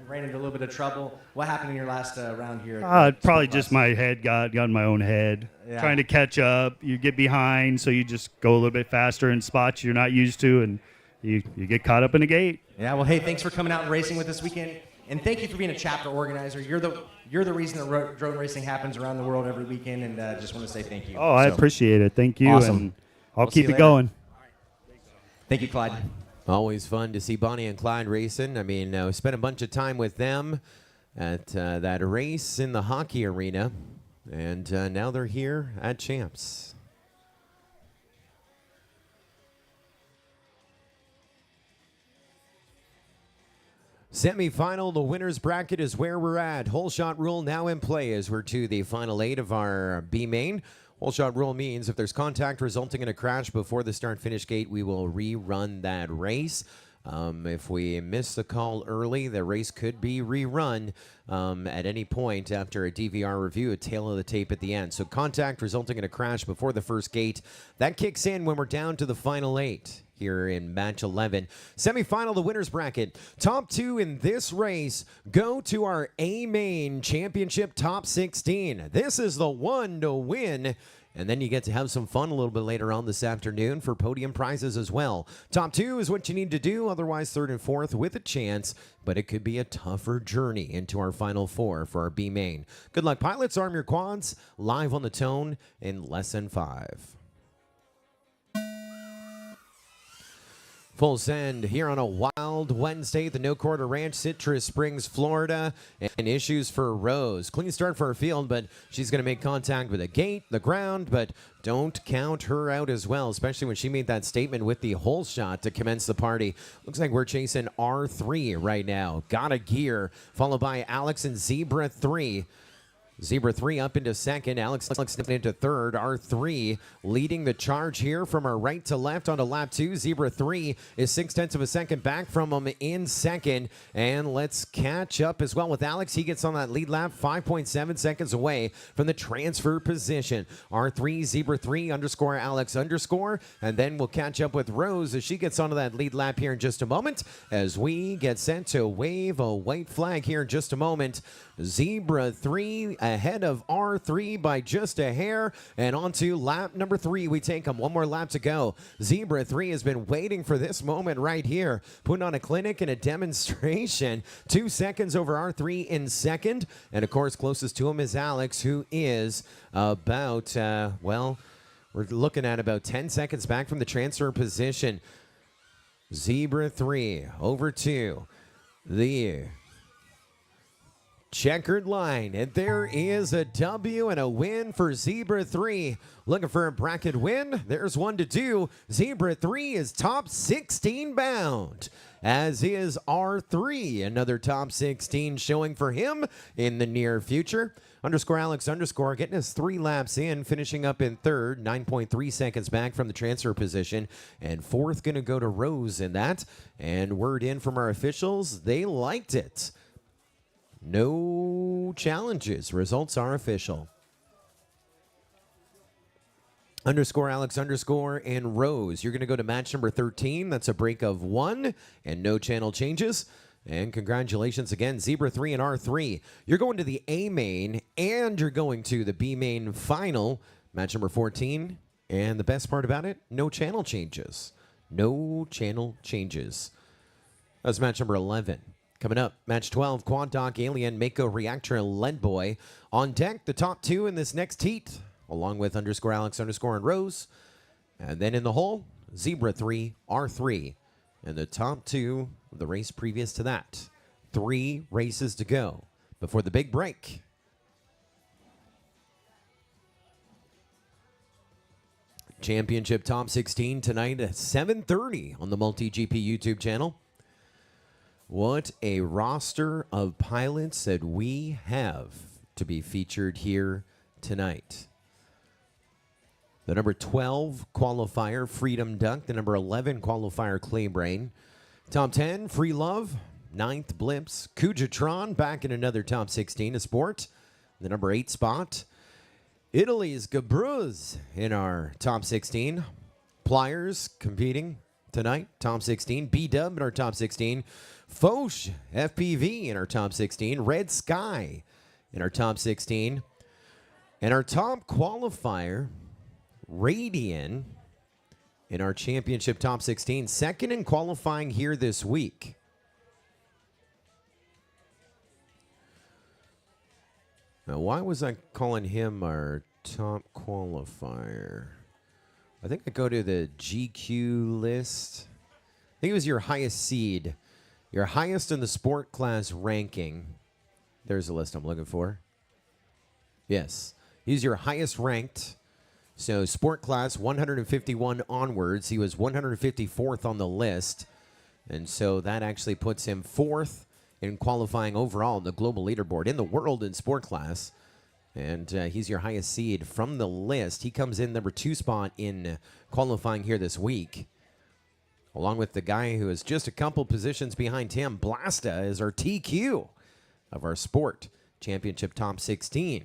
ran into a little bit of trouble. What happened in your last round here? Probably just my head got in my own head. Yeah. Trying to catch up. You get behind, so you just go a little bit faster in spots you're not used to, and you get caught up in the gate. Yeah, well, hey, thanks for coming out and racing with us weekend. And thank you for being a chapter organizer. You're the reason that drone racing happens around the world every weekend, and just want to say thank you. Oh, I appreciate it. Thank you. Awesome. And I'll keep it going. Thank you, Clyde. Always fun to see Bonnie and Clyde racing. I mean, we spent a bunch of time with them at that race in the hockey arena, and now they're here at Champs. Semi-final, the winner's bracket is where we're at. Hole shot rule now in play as we're to the final 8 of our B main. Hole shot rule means if there's contact resulting in a crash before the start-finish gate, we will rerun that race. If we miss the call early, the race could be rerun at any point after a DVR review, a tail of the tape at the end. So contact resulting in a crash before the first gate, that kicks in when we're down to the final 8. Here in match 11. Semi-final, the winner's bracket. Top 2 in this race go to our A main championship top 16. This is the one to win And then you get to have some fun a little bit later on this afternoon for podium prizes as well. Top 2 is what you need to do. Otherwise, 3rd and 4th with a chance. But it could be a tougher journey into our Final 4 for our B main. Good luck, pilots. Arm your quads. Live on the tone in less than 5. Full send here on a wild Wednesday at the No Quarter Ranch, Citrus Springs, Florida. And issues for Rose. Clean start for her field, but she's going to make contact with the gate, the ground, but don't count her out as well, especially when she made that statement with the hole shot to commence the party. Looks like we're chasing R3 right now. Got a gear, followed by Alex and Zebra 3. Zebra 3 up into second. Alex stepping into third. R3 leading the charge here from our right to left onto lap 2. Zebra 3 is 0.6 of a second back from him in second. And let's catch up as well with Alex. He gets on that lead lap 5.7 seconds away from the transfer position. R3, Zebra 3, underscore Alex underscore. And then we'll catch up with Rose as she gets onto that lead lap here in just a moment as we get set to wave a white flag here in just a moment. Zebra 3 ahead of R3 by just a hair, and on to lap number 3 we take them. One more lap to go. Zebra 3 has been waiting for this moment right here, putting on a clinic and a demonstration. 2 seconds over R3 in second, and of course closest to him is Alex, who is about well, we're looking at about 10 seconds back from the transfer position. Zebra 3 over to the checkered line, and there is a W and a win for Zebra 3. Looking for a bracket win? There's one to do. Zebra 3 is top 16 bound, as is R3. Another top 16 showing for him in the near future. Underscore Alex underscore getting us 3 laps in, finishing up in third, 9.3 seconds back from the transfer position, and fourth going to go to Rose in that. And word in from our officials, they liked it. No challenges. Results are official. Underscore Alex underscore and Rose. You're going to go to match number 13. That's a break of 1 and no channel changes. And congratulations again, Zebra 3 and R3. You're going to the A main and you're going to the B main final. Match number 14. And the best part about it, no channel changes. No channel changes. That's match number 11. Coming up, match 12, Quad Doc, Alien, Mako, Reactor, Lead Boy. On deck, the top 2 in this next heat, along with underscore Alex underscore and Rose. And then in the hole, Zebra 3, R3. And the top 2 of the race previous to that. 3 races to go before the big break. Championship top 16 tonight at 7:30 on the MultiGP YouTube channel. What a roster of pilots that we have to be featured here tonight. The number 12 qualifier, Freedom Duck. The number 11 qualifier, Claybrain. Top 10, Free Love. 9th, Blips. Kujatron back in another top 16, a sport. The number 8 spot. Italy's Gabruz in our top 16. Pliers competing tonight, top 16. B-Dub in our top 16. Foch FPV in our top 16. Red Sky in our top 16. And our top qualifier, Radian, in our championship top 16. Second in qualifying here this week. Now, why was I calling him our top qualifier? I think I go to the GQ list. I think it was your highest seed. Your highest in the sport class ranking. There's the list I'm looking for. Yes. He's your highest ranked. So sport class 151 onwards. He was 154th on the list. And so that actually puts him 4th in qualifying overall in the global leaderboard in the world in sport class. And he's your highest seed from the list. He comes in number 2 spot in qualifying here this week, along with the guy who is just a couple positions behind him. Blasta is our TQ of our sport championship top 16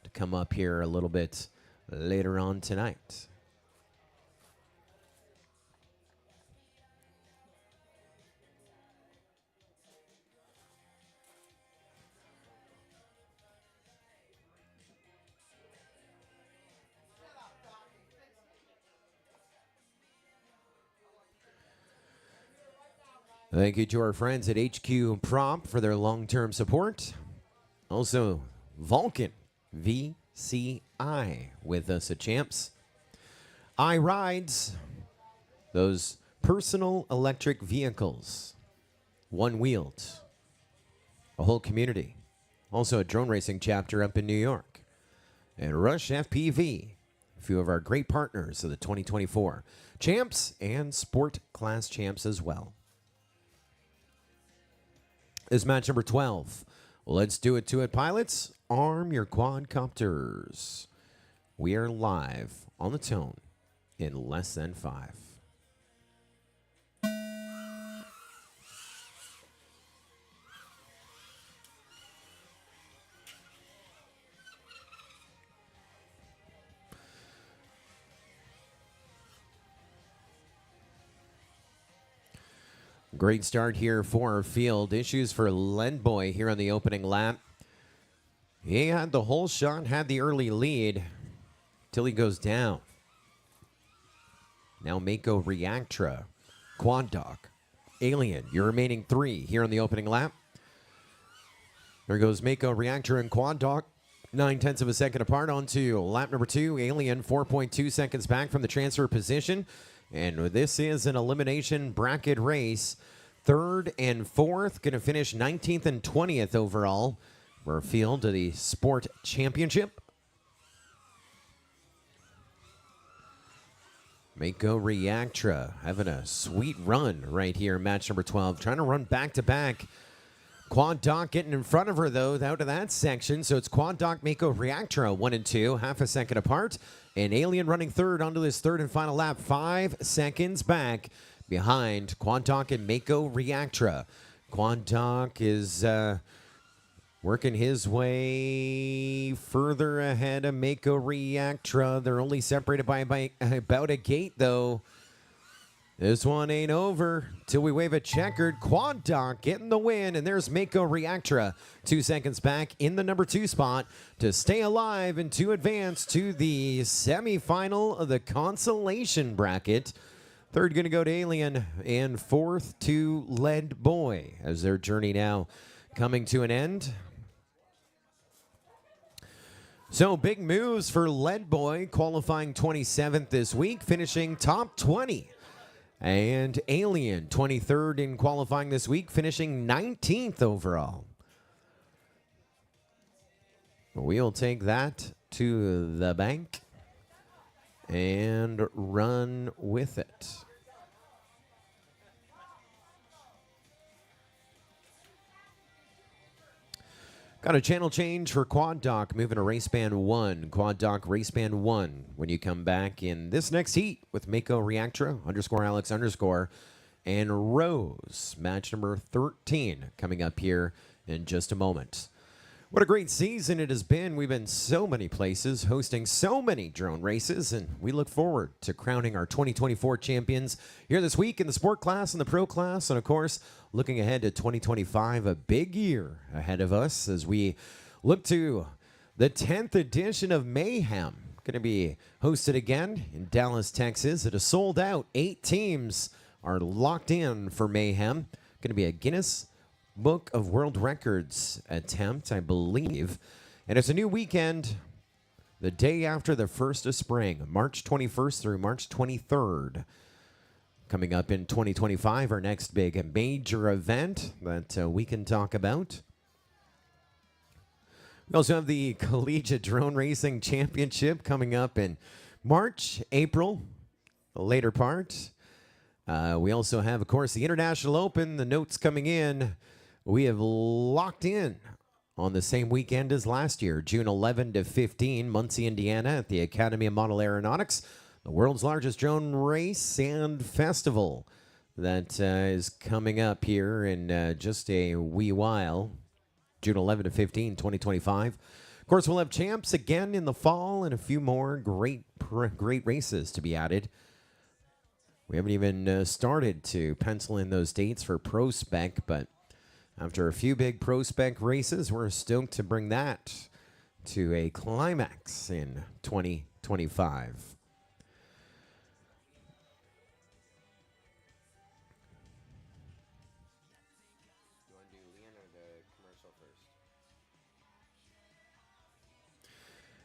to come up here a little bit later on tonight. Thank you to our friends at HQ Prop for their long-term support. Also, Vulcan VCI with us at Champs. iRides, those personal electric vehicles, one-wheeled, a whole community. Also a drone racing chapter up in New York. And Rush FPV, a few of our great partners of the 2024 Champs and Sport Class Champs as well. This is match number 12. Let's do it to it, pilots. Arm your quadcopters. We are live on the tone in less than 5. Great start here for our field. Issues for Ledboy here on the opening lap. He had the whole shot, had the early lead, till he goes down. Now Mako Reactra, Quad Doc, Alien, your remaining 3 here on the opening lap. There goes Mako Reactra and Quad Doc, 9/10 of a second apart onto lap number 2. Alien 4.2 seconds back from the transfer position. And this is an elimination bracket race. 3rd and 4th going to finish 19th and 20th overall. We're field to the Sport Championship. Mako Reactra having a sweet run right here, match number 12. Trying to run back-to-back. Quad Doc getting in front of her, though, out of that section. So it's Quad Doc, Mako Reactra, 1 and 2, half a second apart. And Alien running third onto this third and final lap, 5 seconds back behind Quad Doc and Mako Reactra. Quad Doc is working his way further ahead of Mako Reactra. They're only separated by about a gate, though. This one ain't over till we wave a checkered. Quad Doc getting the win, and there's Mako Reactra 2 seconds back in the number 2 spot to stay alive and to advance to the semifinal of the consolation bracket. 3rd going to go to Alien, and 4th to Ledboy as their journey now coming to an end. So big moves for Ledboy, qualifying 27th this week, finishing top 20. And Alien, 23rd in qualifying this week, finishing 19th overall. We'll take that to the bank and run with it. Got a channel change for Quad Doc, moving to Race Band 1. Quad Doc Race Band 1 when you come back in this next heat with Mako Reactra, _Alex_ and Rose. Match number 13 coming up here in just a moment. What a great season it has been. We've been so many places, hosting so many drone races, and we look forward to crowning our 2024 champions here this week in the Sport Class and the Pro Class, and of course, looking ahead to 2025, a big year ahead of us as we look to the 10th edition of Mayhem. Going to be hosted again in Dallas, Texas. It is sold out. 8 teams are locked in for Mayhem. Going to be a Guinness Book of World Records attempt, I believe. And it's a new weekend, the day after the 1st of spring, March 21st through March 23rd. Coming up in 2025, our next big major event that we can talk about. We also have the Collegiate Drone Racing Championship coming up in March, April, the later part. We also have, of course, the International Open. The notes coming in. We have locked in on the same weekend as last year, June 11 to 15, Muncie, Indiana, at the Academy of Model Aeronautics, the world's largest drone race and festival that is coming up here in just a wee while, June 11 to 15, 2025. Of course, we'll have champs again in the fall and a few more great races to be added. We haven't even started to pencil in those dates for Pro Spec, but after a few big Pro Spec races, we're stoked to bring that to a climax in 2025.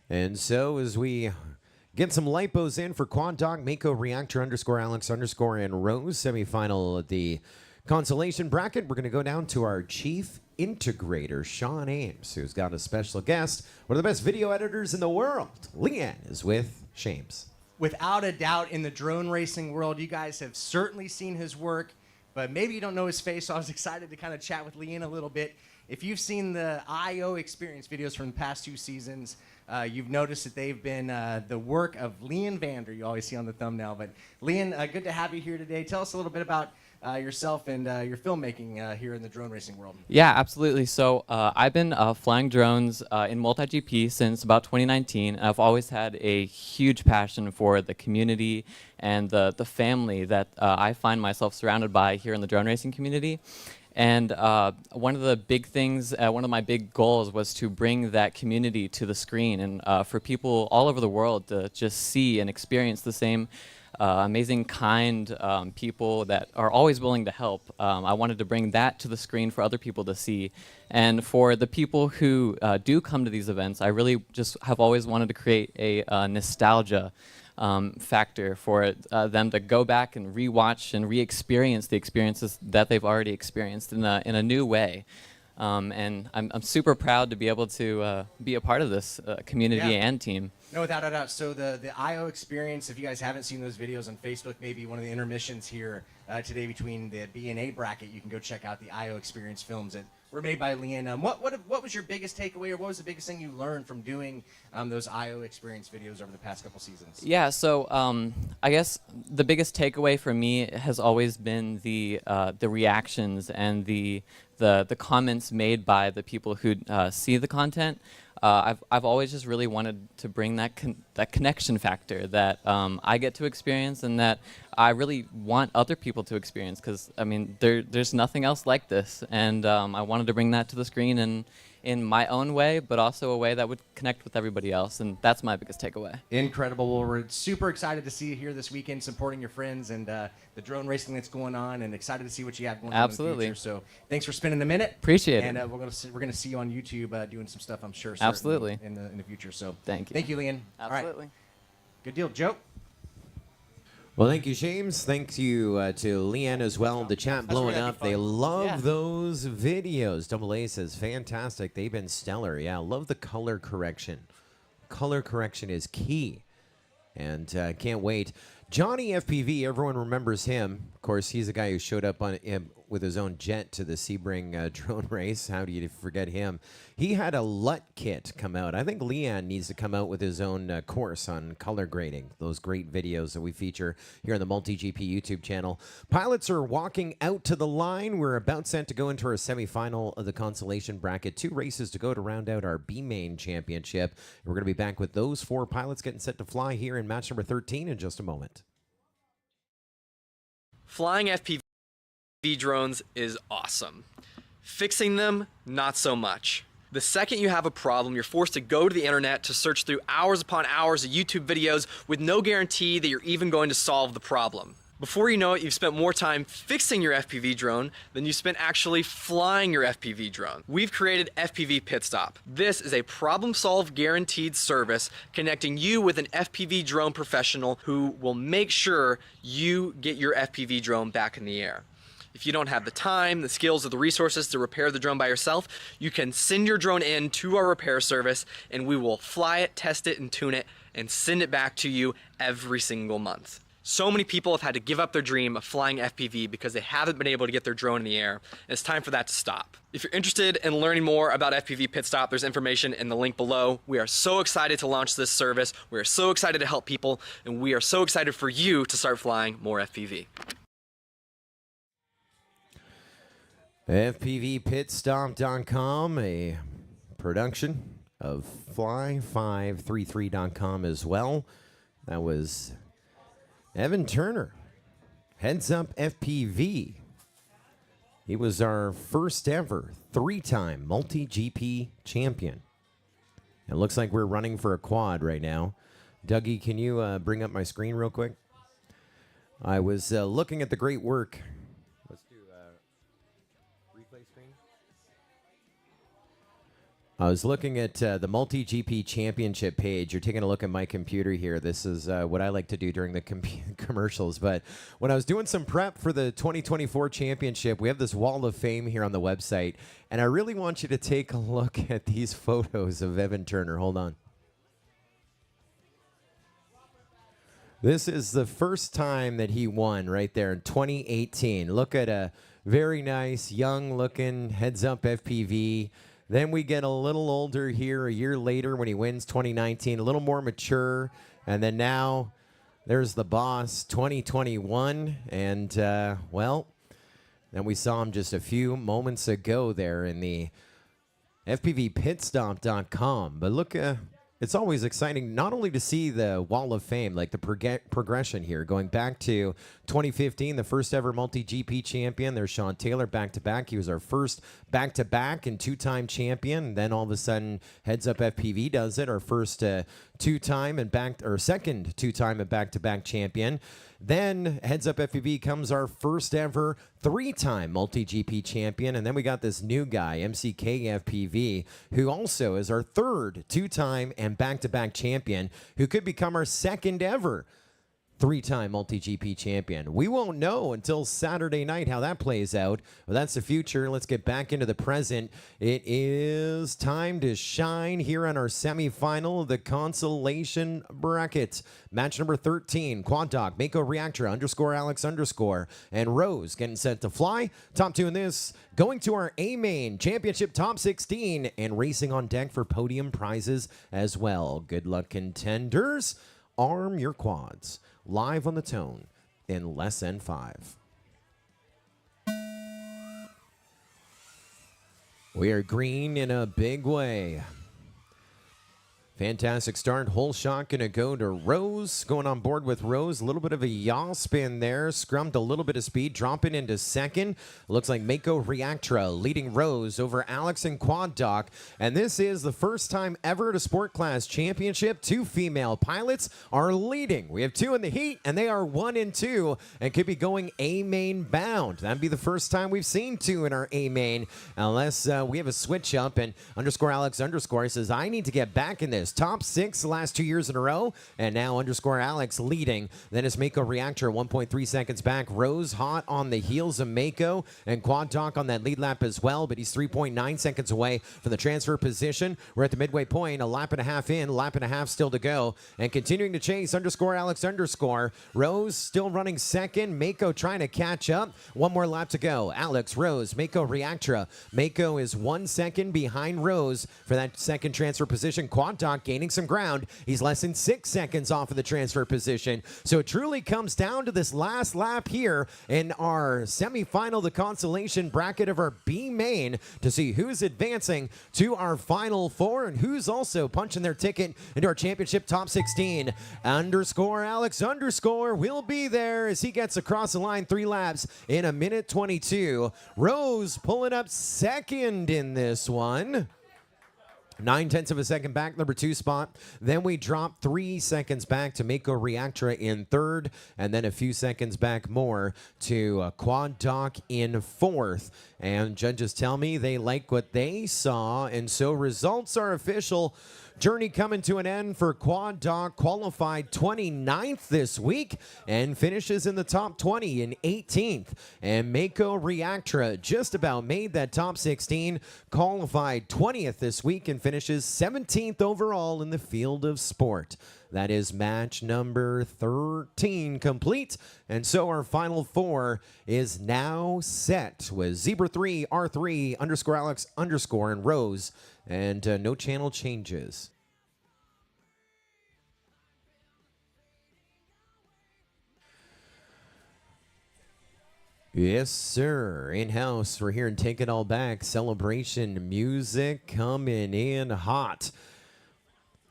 And so as we get some lipos in for Quad Dog, Mako, Reactor _ Alex _ and Rose semifinal at the consolation bracket, we're going to go down to our chief integrator, Sean Ames, who's got a special guest, one of the best video editors in the world. Leanne is with Shames. Without a doubt, in the drone racing world, you guys have certainly seen his work, but maybe you don't know his face, so I was excited to kind of chat with Leanne a little bit. If you've seen the IO experience videos from the past 2 seasons, you've noticed that they've been the work of Leanne Vander, you always see on the thumbnail. But Leanne, good to have you here today. Tell us a little bit about yourself and your filmmaking here in the drone racing world. Yeah, absolutely. So I've been flying drones in MultiGP since about 2019. And I've always had a huge passion for the community and the family that I find myself surrounded by here in the drone racing community. And one of the big things, one of my big goals was to bring that community to the screen and for people all over the world to just see and experience the same amazing, kind people that are always willing to help. I wanted to bring that to the screen for other people to see. And for the people who do come to these events, I really just have always wanted to create a nostalgia factor for them to go back and rewatch and re-experience the experiences that they've already experienced in a new way. And I'm super proud to be able to be a part of this community and team. No, without a doubt. So the IO experience, if you guys haven't seen those videos on Facebook, maybe one of the intermissions here today between the B and A bracket, you can go check out the IO experience films that were made by Leanne. What was your biggest takeaway, or what was the biggest thing you learned from doing those IO experience videos over the past couple seasons? Yeah, so I guess the biggest takeaway for me has always been the reactions and the comments made by the people who see the content. I've always just really wanted to bring that connection factor that I get to experience and that I really want other people to experience, because I mean there's nothing else like this, and I wanted to bring that to the screen in my own way, but also a way that would connect with everybody else, and that's my biggest takeaway. Incredible. Well, we're super excited to see you here this weekend supporting your friends and the drone racing that's going on, and excited to see what you have going on in the future. So thanks for spending a minute. Appreciate it. And we're gonna see you on YouTube doing some stuff, I'm sure. Absolutely. In the future. So thank you. Thank you, Leanne. Absolutely. All right. Good deal, Joe. Well, thank you, James. Thank you to Leanne as well. The chat blowing up. They love those videos. Double A says, fantastic. They've been stellar. Yeah, love the color correction. Color correction is key. And can't wait. Johnny FPV, everyone remembers him. Of course, he's the guy who showed up on with his own jet to the Sebring drone race. How do you forget him? He had a LUT kit come out. I think Leanne needs to come out with his own course on color grading. Those great videos that we feature here on the MultiGP YouTube channel. Pilots are walking out to the line. We're about set to go into our semifinal of the consolation bracket. 2 races to go to round out our B-Main championship. We're going to be back with those 4 pilots getting set to fly here in match number 13 in just a moment. Flying FPV drones is awesome. Fixing them, not so much. The second you have a problem, you're forced to go to the internet to search through hours upon hours of YouTube videos with no guarantee that you're even going to solve the problem. Before you know it, you've spent more time fixing your FPV drone than you spent actually flying your FPV drone. We've created FPV Pit Stop. This is a problem-solve guaranteed service connecting you with an FPV drone professional who will make sure you get your FPV drone back in the air. If you don't have the time, the skills, or the resources to repair the drone by yourself, you can send your drone in to our repair service and we will fly it, test it, and tune it, and send it back to you every single month. So many people have had to give up their dream of flying FPV because they haven't been able to get their drone in the air, and it's time for that to stop. If you're interested in learning more about FPV Pit Stop, there's information in the link below. We are so excited to launch this service, we are so excited to help people, and we are so excited for you to start flying more FPV. FPVPitstop.com, a production of Fly533.com as well. That was Evan Turner, Heads Up FPV. He was our first ever 3-time MultiGP champion. It looks like we're running for a quad right now. Dougie, can you bring up my screen real quick? I was looking at the great work. Let's do replay screen. I was looking at the MultiGP Championship page. You're taking a look at my computer here. This is what I like to do during the commercials. But when I was doing some prep for the 2024 championship, we have this wall of fame here on the website. And I really want you to take a look at these photos of Evan Turner. Hold on. This is the first time that he won right there in 2018. Look at a very nice, young-looking heads-up FPV. Then we get a little older here a year later when he wins 2019, a little more mature. And then now there's the boss, 2021. And, well, then we saw him just a few moments ago there in the FPVpitstop.com. But look, it's always exciting not only to see the wall of fame, like the progression here, going back to 2015, the first ever MultiGP champion. There's Sean Taylor back-to-back. He was our first back-to-back and two-time champion. And then all of a sudden, Heads Up FPV does it, our first two-time and second two-time and back-to-back champion. Then Heads Up FPV comes our first ever three-time MultiGP champion. And then we got this new guy, MCK FPV, who also is our third two-time and back-to-back champion, who could become our second ever three-time MultiGP champion. We won't know until Saturday night how that plays out. Well, that's the future. Let's get back into the present. It is time to shine here on our semifinal of the consolation bracket. Match number 13, Quad Dog, Mako Reactra, _Alex _, and Rose getting set to fly. Top two in this, going to our A main championship top 16 and racing on deck for podium prizes as well. Good luck, contenders. Arm your quads. Live on the tone in less than 5. We are green in a big way. Fantastic start. Whole shot going to go to Rose. Going on board with Rose. A little bit of a yaw spin there. Scrummed a little bit of speed. Dropping into second. Looks like Mako Reactra leading Rose over Alex and Quad Doc. And this is the first time ever at a Sport Class Championship. 2 female pilots are leading. We have 2 in the heat, and they are 1 and 2 and could be going A main bound. That'd be the first time we've seen 2 in our A main, unless we have a switch up. And _Alex _ says, I need to get back in this. Top 6 the last 2 years in a row, and now _Alex leading. Then it's Mako Reactor 1.3 seconds back. Rose hot on the heels of Mako, and Quad Doc on that lead lap as well, but he's 3.9 seconds away from the transfer position. We're at the midway point, a lap and a half in, lap and a half still to go, and continuing to chase _Alex _ Rose still running second. Mako trying to catch up. 1 more lap to go. Alex, Rose, Mako Reactra. Mako is 1 second behind Rose for that second transfer position. Quad Doc gaining some ground. He's less than 6 seconds off of the transfer position. So it truly comes down to this last lap here in our semifinal, the consolation bracket of our B main, to see who's advancing to our final 4 and who's also punching their ticket into our championship top 16. _Alex _ will be there as he gets across the line 3 laps in 1:22. Rose pulling up second in this one. 0.9 of a second back, number 2 spot. Then we drop 3 seconds back to Mako Reactra in 3rd, and then a few seconds back more to Quad Doc in 4th. And judges tell me they like what they saw, and so results are official. Journey coming to an end for Quad Doc, qualified 29th this week and finishes in the top 20 in 18th. And Mako Reactra just about made that top 16, qualified 20th this week and finishes 17th overall in the field of sport. That is match number 13 complete. And so our final 4 is now set with Zebra 3, R3, _Alex _ and Rose. And no channel changes. Yes, sir. In-house, we're here and Take It All Back. Celebration music coming in hot.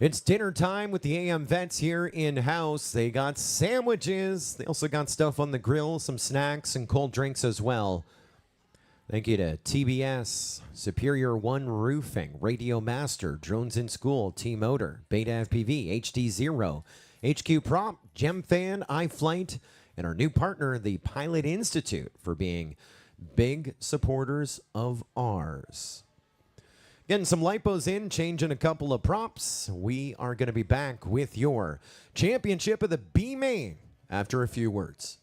It's dinner time with the AM Vets here in-house. They got sandwiches. They also got stuff on the grill, some snacks and cold drinks as well. Thank you to TBS, Superior One Roofing, Radio Master, Drones in School, T-Motor, Beta FPV, HD0, HQ Prop, GemFan, iFlight, and our new partner, the Pilot Institute, for being big supporters of ours. Getting some lipos in, changing a couple of props. We are going to be back with your championship of the B main after a few words.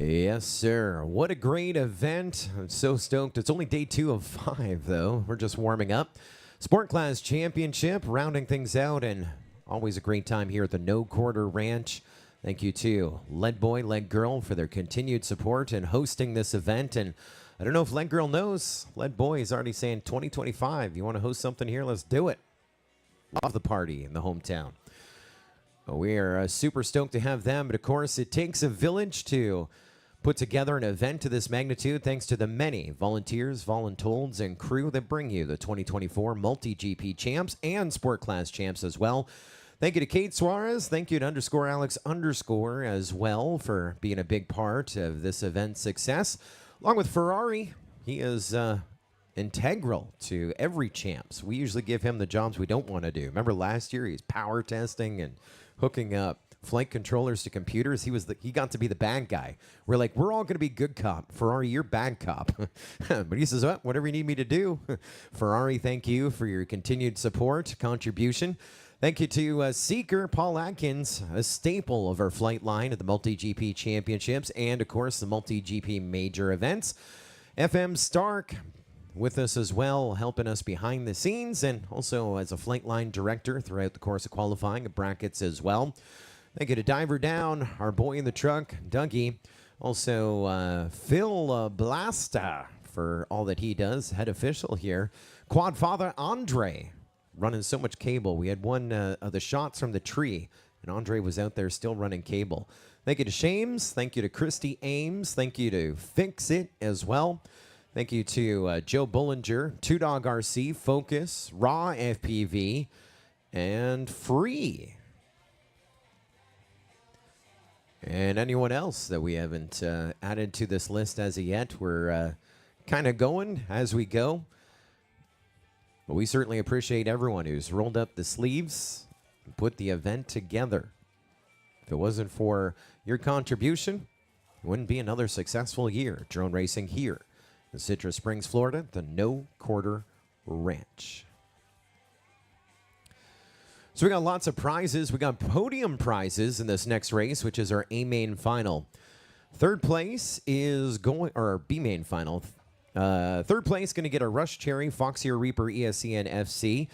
Yes, sir. What a great event. I'm so stoked. It's only day 2 of 5, though. We're just warming up. Sport Class Championship, rounding things out, and always a great time here at the No Quarter Ranch. Thank you to Lead Boy, Lead Girl for their continued support and hosting this event. And I don't know if Lead Girl knows. Lead Boy is already saying 2025. You want to host something here? Let's do it. Love the party in the hometown. We are super stoked to have them. But, of course, it takes a village to put together an event to this magnitude, thanks to the many volunteers, voluntold, and crew that bring you the 2024 MultiGP champs and Sport Class champs as well. Thank you to Kate Suarez. Thank you to _Alex_ as well for being a big part of this event's success. Along with Ferrari, he is integral to every champs. We usually give him the jobs we don't want to do. Remember last year, he's power testing and hooking up flight controllers to computers. He got to be the bad guy. We're like, we're all going to be good cop. Ferrari, you're bad cop. But he says, whatever you need me to do. Ferrari, thank you for your continued support, contribution. Thank you to Seeker, Paul Atkins, a staple of our flight line at the MultiGP Championships and, of course, the MultiGP major events. FM Stark with us as well, helping us behind the scenes and also as a flight line director throughout the course of qualifying and brackets as well. Thank you to Diver Down, our boy in the truck, Dougie. Also, Phil Blasta for all that he does, head official here. Quad Father Andre, running so much cable. We had one of the shots from the tree, and Andre was out there still running cable. Thank you to Shames. Thank you to Christy Ames. Thank you to Fix It as well. Thank you to Joe Bullinger, Two Dog RC, Focus, Raw FPV, and Free. And anyone else that we haven't added to this list as of yet, we're kind of going as we go. But we certainly appreciate everyone who's rolled up the sleeves and put the event together. If it wasn't for your contribution, it wouldn't be another successful year. Drone racing here in Citrus Springs, Florida, the No Quarter Ranch. So we got lots of prizes. We got podium prizes in this next race, which is our A main final. Third place is going, or B main final. Third place going to get a Rush Cherry, Foxier Reaper ESCN FC.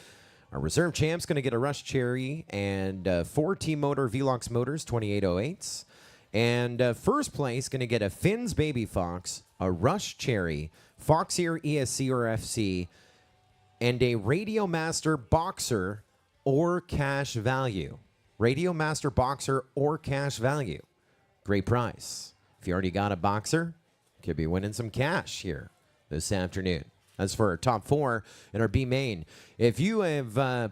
Our reserve champ's going to get a Rush Cherry and 4 T-Motor Velox Motors 2808s. And first place going to get a Finn's Baby Fox, a Rush Cherry, Foxier ESC or FC, and a Radio Master Boxer or cash value. Radio Master Boxer or cash value. Great price. If you already got a Boxer, could be winning some cash here this afternoon. That's for our top 4 in our B main. If you have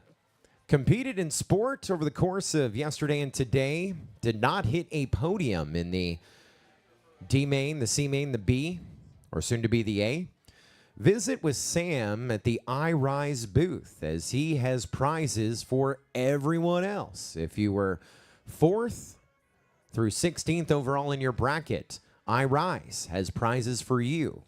competed in sport over the course of yesterday and today, did not hit a podium in the D main, the C main, the B, or soon to be the A, visit with Sam at the iRise booth as he has prizes for everyone else. If you were 4th through 16th overall in your bracket, iRise has prizes for you.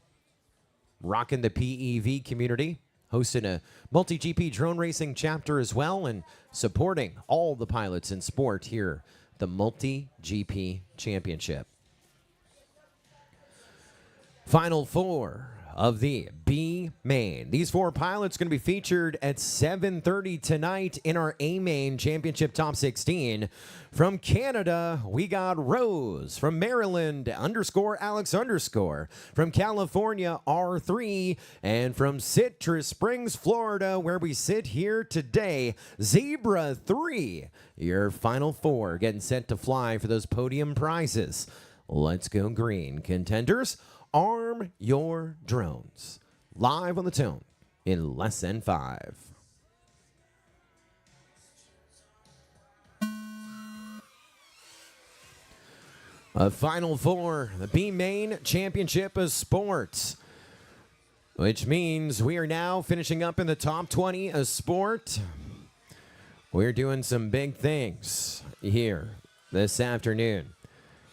Rocking the PEV community, hosting a MultiGP drone racing chapter as well, and supporting all the pilots in sport here, the MultiGP Championship. Final 4 of the B main. These 4 pilots going to be featured at 7:30 tonight in our A main championship top 16. From Canada, we got Rose. From Maryland, _Alex _. From California, R3. And from Citrus Springs, Florida, where we sit here today, Zebra 3. Your final 4 getting set to fly for those podium prizes. Let's go green. Contenders, arm your drones. Live on the tone in less than 5. A final 4, the B main championship of sports, which means we are now finishing up in the top 20 of sport. We're doing some big things here this afternoon.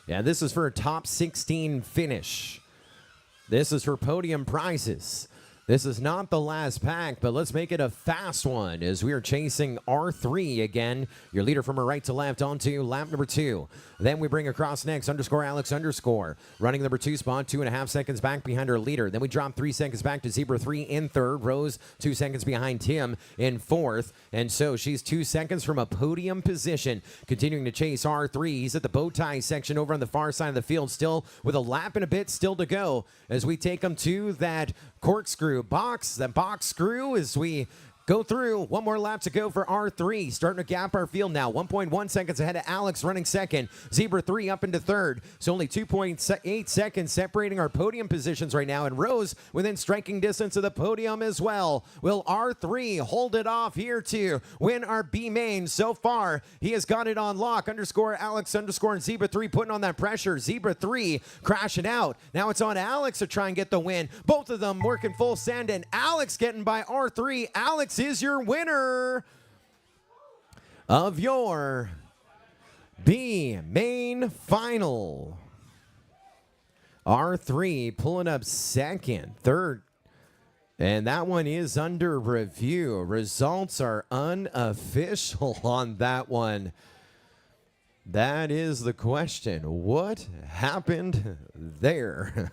Yeah, this is for a top 16 finish. This is for podium prizes. This is not the last pack, but let's make it a fast one as we are chasing R3 again. Your leader from our right to left onto lap number 2. Then we bring across next _Alex _. Running number 2 spot, 2.5 seconds back behind our leader. Then we drop 3 seconds back to Zebra 3 in 3rd. Rose 2 seconds behind Tim in 4th. And so she's 2 seconds from a podium position. Continuing to chase R3. He's at the bow tie section over on the far side of the field, still with a lap and a bit still to go as we take him to that corkscrew box, that box screw, as we go through. One more lap to go for R3. Starting to gap our field now. 1.1 seconds ahead of Alex running 2nd. Zebra 3 up into 3rd. So only 2.8 seconds separating our podium positions right now. And Rose within striking distance of the podium as well. Will R3 hold it off here to win our B main? So far, he has got it on lock. _Alex _ and Zebra 3 putting on that pressure. Zebra 3 crashing out. Now it's on Alex to try and get the win. Both of them working full send, and Alex getting by R3. Alex is your winner of your B main final. R3 pulling up 2nd, 3rd, and that one is under review. Results are unofficial on that one. That is the question. What happened there?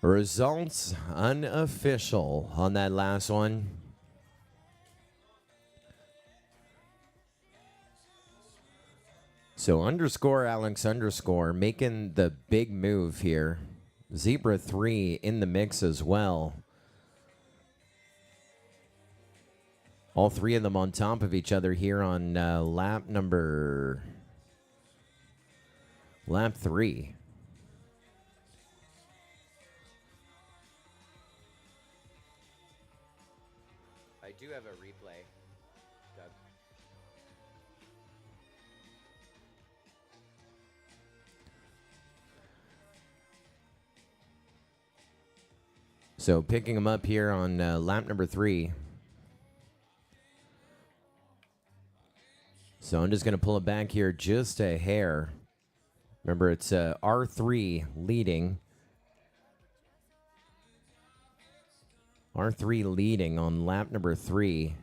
Results unofficial on that last one. So _Alex _ making the big move here. Zebra 3 in the mix as well. All three of them on top of each other here on lap 3. I do have a replay, Doug. So picking them up here on lap number 3. So I'm just going to pull it back here just a hair. Remember, it's R3 leading. R3 leading on lap number 3.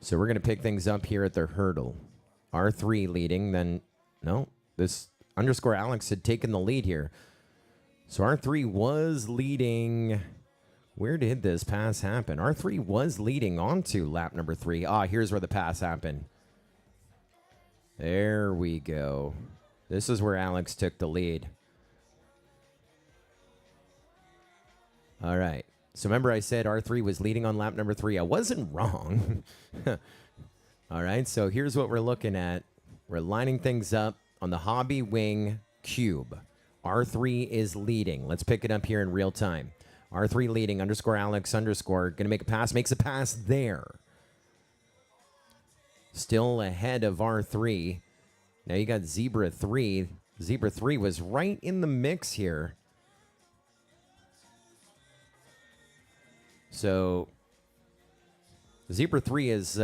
So we're going to pick things up here at the hurdle. R3 leading, then, no, this underscore Alex had taken the lead here. So R3 was leading. Where did this pass happen? R3 was leading onto lap number 3. Ah, here's where the pass happened. There we go. This is where Alex took the lead. All right. So remember I said R3 was leading on lap number 3. I wasn't wrong. All right. So here's what we're looking at. We're lining things up on the Hobby Wing Cube. R3 is leading. Let's pick it up here in real time. R3 leading, underscore Alex, underscore. Going to make a pass. Makes a pass there. Still ahead of R3. Now you got Zebra 3. Zebra 3 was right in the mix here. So Zebra 3 is,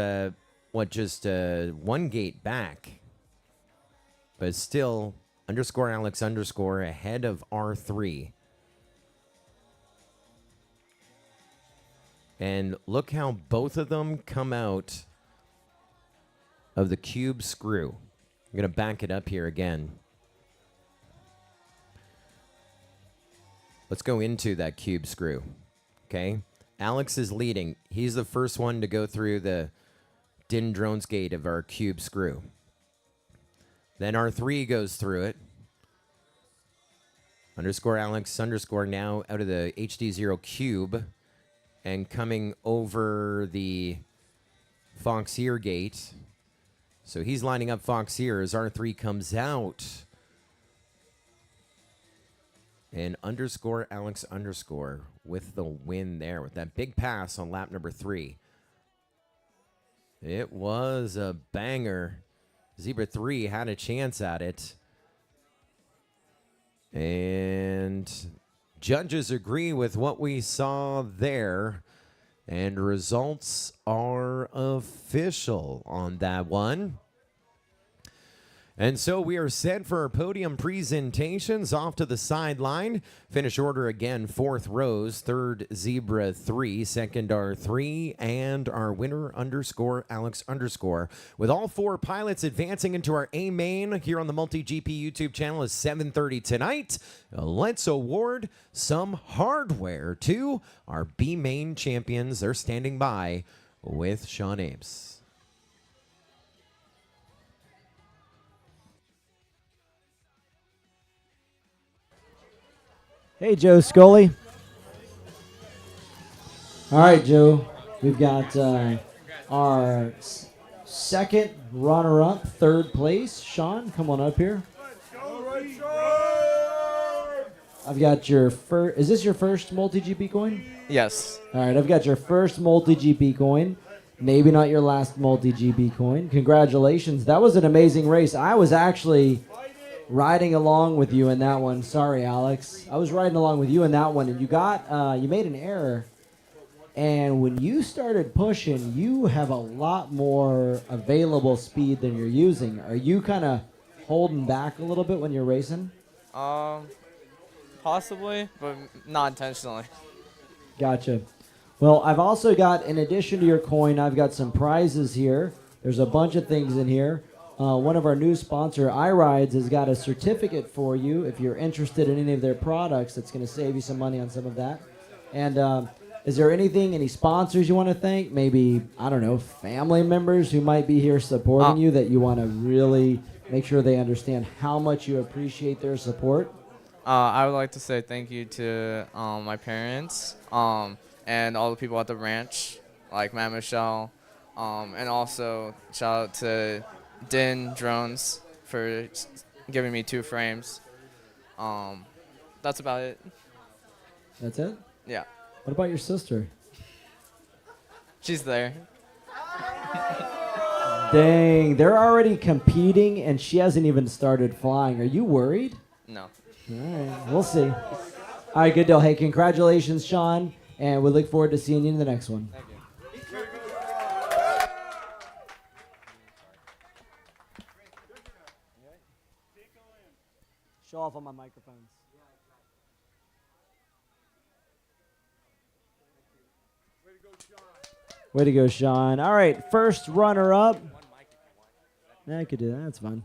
just one gate back. But still, underscore Alex, underscore ahead of R3. And look how both of them come out of the cube screw. I'm going to back it up here again. Let's go into that cube screw. Okay. Alex is leading. He's the first one to go through the Din Drones gate of our cube screw. Then R3 goes through it. Underscore Alex, underscore now out of the HD0 cube. And coming over the Foxeer gate. So he's lining up Foxeer as R3 comes out. And underscore Alex underscore with the win there. With that big pass on lap number 3. It was a banger. Zebra 3 had a chance at it. And judges agree with what we saw there. And results are official on that one. And so we are set for our podium presentations. Off to the sideline. Finish order again, 4th Rose, 3rd Zebra 3, 2nd R3, and our winner underscore Alex underscore. With all 4 pilots advancing into our A main here on the MultiGP YouTube channel is 7:30 tonight. Let's award some hardware to our B main champions. They're standing by with Sean Ames. Hey, Joe Scully. All right, Joe. We've got our second runner-up, 3rd place. Sean, come on up here. I've got your first. Is this your first MultiGP coin? Yes. All right, I've got your first MultiGP coin. Maybe not your last MultiGP coin. Congratulations. That was an amazing race. I was actually riding along with you in that one. Sorry, Alex. I was riding along with you in that one, and you made an error. And when you started pushing, you have a lot more available speed than you're using. Are you kind of holding back a little bit when you're racing? Possibly, but not intentionally. Gotcha. Well, I've also got, in addition to your coin, I've got some prizes here. There's a bunch of things in here. One of our new sponsor, iRides, has got a certificate for you if you're interested in any of their products. That's going to save you some money on some of that. And is there any sponsors you want to thank? Maybe, I don't know, family members who might be here supporting you that you want to really make sure they understand how much you appreciate their support? I would like to say thank you to my parents, and all the people at the ranch, like Matt Michelle, and also shout out to Din Drones for giving me 2 frames. That's about it. That's it? Yeah. What about your sister? She's there. Dang, they're already competing and she hasn't even started flying. Are you worried? No. All right, we'll see. All right, good deal. Hey, congratulations, Sean, and we look forward to seeing you in the next one. Thank you. Show off on my microphones. Way to go, Sean. All right, first runner-up. Yeah, I could do that. That's fun.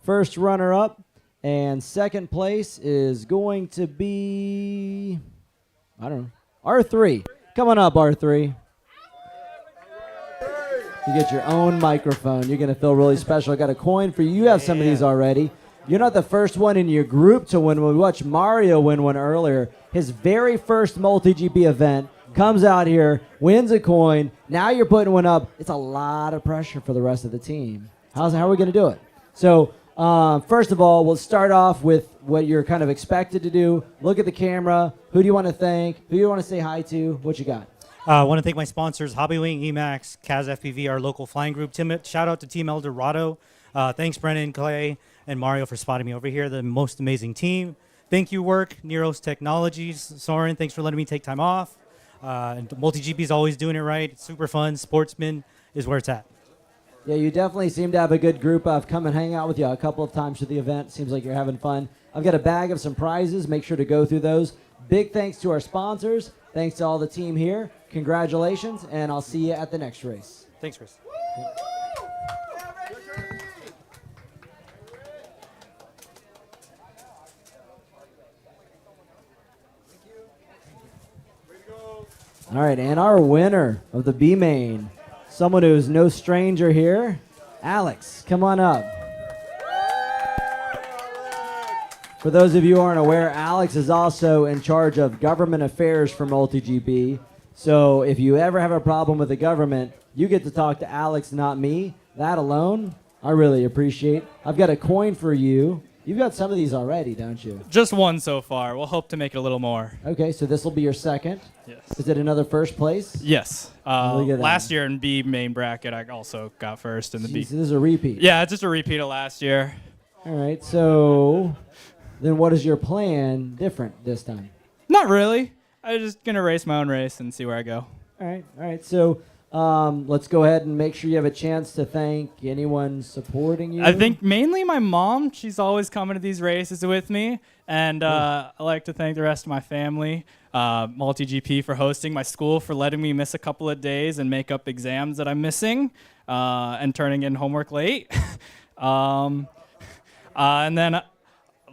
First runner-up and second place is going to be, I don't know, R3. Come on up, R3. You get your own microphone. You're going to feel really special. I got a coin for you. You have some of these already. You're not the first one in your group to win. We watched Mario win one earlier. His very first MultiGP event. Comes out here, wins a coin. Now you're putting one up. It's a lot of pressure for the rest of the team. How are we going to do it? So first of all, we'll start off with what you're kind of expected to do. Look at the camera. Who do you want to thank? Who do you want to say hi to? What you got? I want to thank my sponsors, Hobbywing, Emacs, Kaz FPV, our local flying group. Shout out to Team El Dorado. Thanks, Brennan, Clay, and Mario for spotting me over here. The most amazing team. Thank you, Work, Neros Technologies. Soren, thanks for letting me take time off. And MultiGP is always doing it right. It's super fun. Sportsman is where it's at. Yeah, you definitely seem to have a good group. I've come and hang out with you a couple of times to the event. Seems like you're having fun. I've got a bag of some prizes. Make sure to go through those. Big thanks to our sponsors. Thanks to all the team here. Congratulations, and I'll see you at the next race. Thanks, Chris. All right, and our winner of the B main, someone who's no stranger here, Alex, come on up. For those of you who aren't aware, Alex is also in charge of government affairs for MultiGP. So if you ever have a problem with the government, you get to talk to Alex, not me. That alone, I really appreciate. I've got a coin for you. You've got some of these already, don't you? Just one so far. We'll hope to make it a little more. Okay, so this will be your second. Yes. Is it another first place? Yes. Look at that. Last year in B main bracket, I also got first in the B. Jeez, this is a repeat. Yeah, it's just a repeat of last year. All right, so then what is your plan different this time? Not really. I'm just going to race my own race and see where I go. All right. So let's go ahead and make sure you have a chance to thank anyone supporting you. I think mainly my mom. She's always coming to these races with me. And I like to thank the rest of my family, MultiGP for hosting, my school for letting me miss a couple of days and make up exams that I'm missing and turning in homework late. And then I'd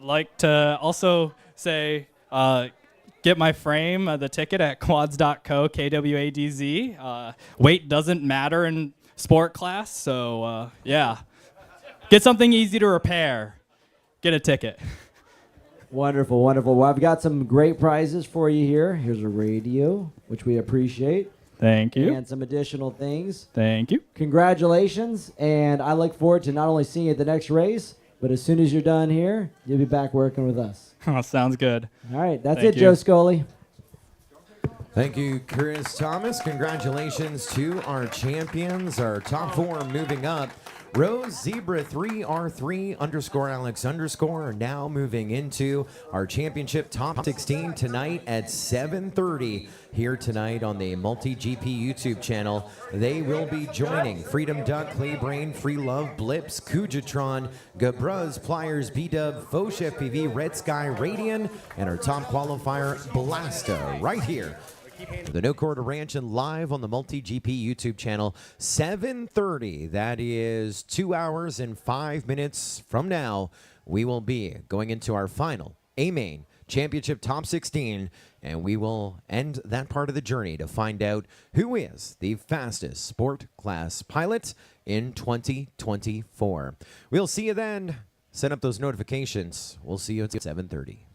like to also say get my frame, the ticket at quads.co, KWADZ. Weight doesn't matter in sport class, so yeah. Get something easy to repair. Get a ticket. Wonderful. Well, I've got some great prizes for you here. Here's a radio, which we appreciate. Thank you. And some additional things. Thank you. Congratulations, and I look forward to not only seeing you at the next race, but as soon as you're done here, you'll be back working with us. Oh, sounds good. All right, that's Thank it, you. Joe Scully. Thank you, Chris Thomas. Congratulations to our champions. Our top 4 moving up. Rose Zebra 3R3 _ Alex _ now moving into our championship top 16 tonight at 7:30 here tonight on the MultiGP YouTube channel. They will be joining Freedom Duck, Claybrain, Free Love, Blips, Kujatron, Gabruz, Pliers, B-Dub, Foch FPV, Red Sky, Radian, and our top qualifier, Blasta, right here. The No Quarter Ranch and live on the MultiGP YouTube channel, 7:30. That is 2 hours and 5 minutes from now. We will be going into our final A-Main Championship Top 16, and we will end that part of the journey to find out who is the fastest sport class pilot in 2024. We'll see you then. Set up those notifications. We'll see you at 7:30.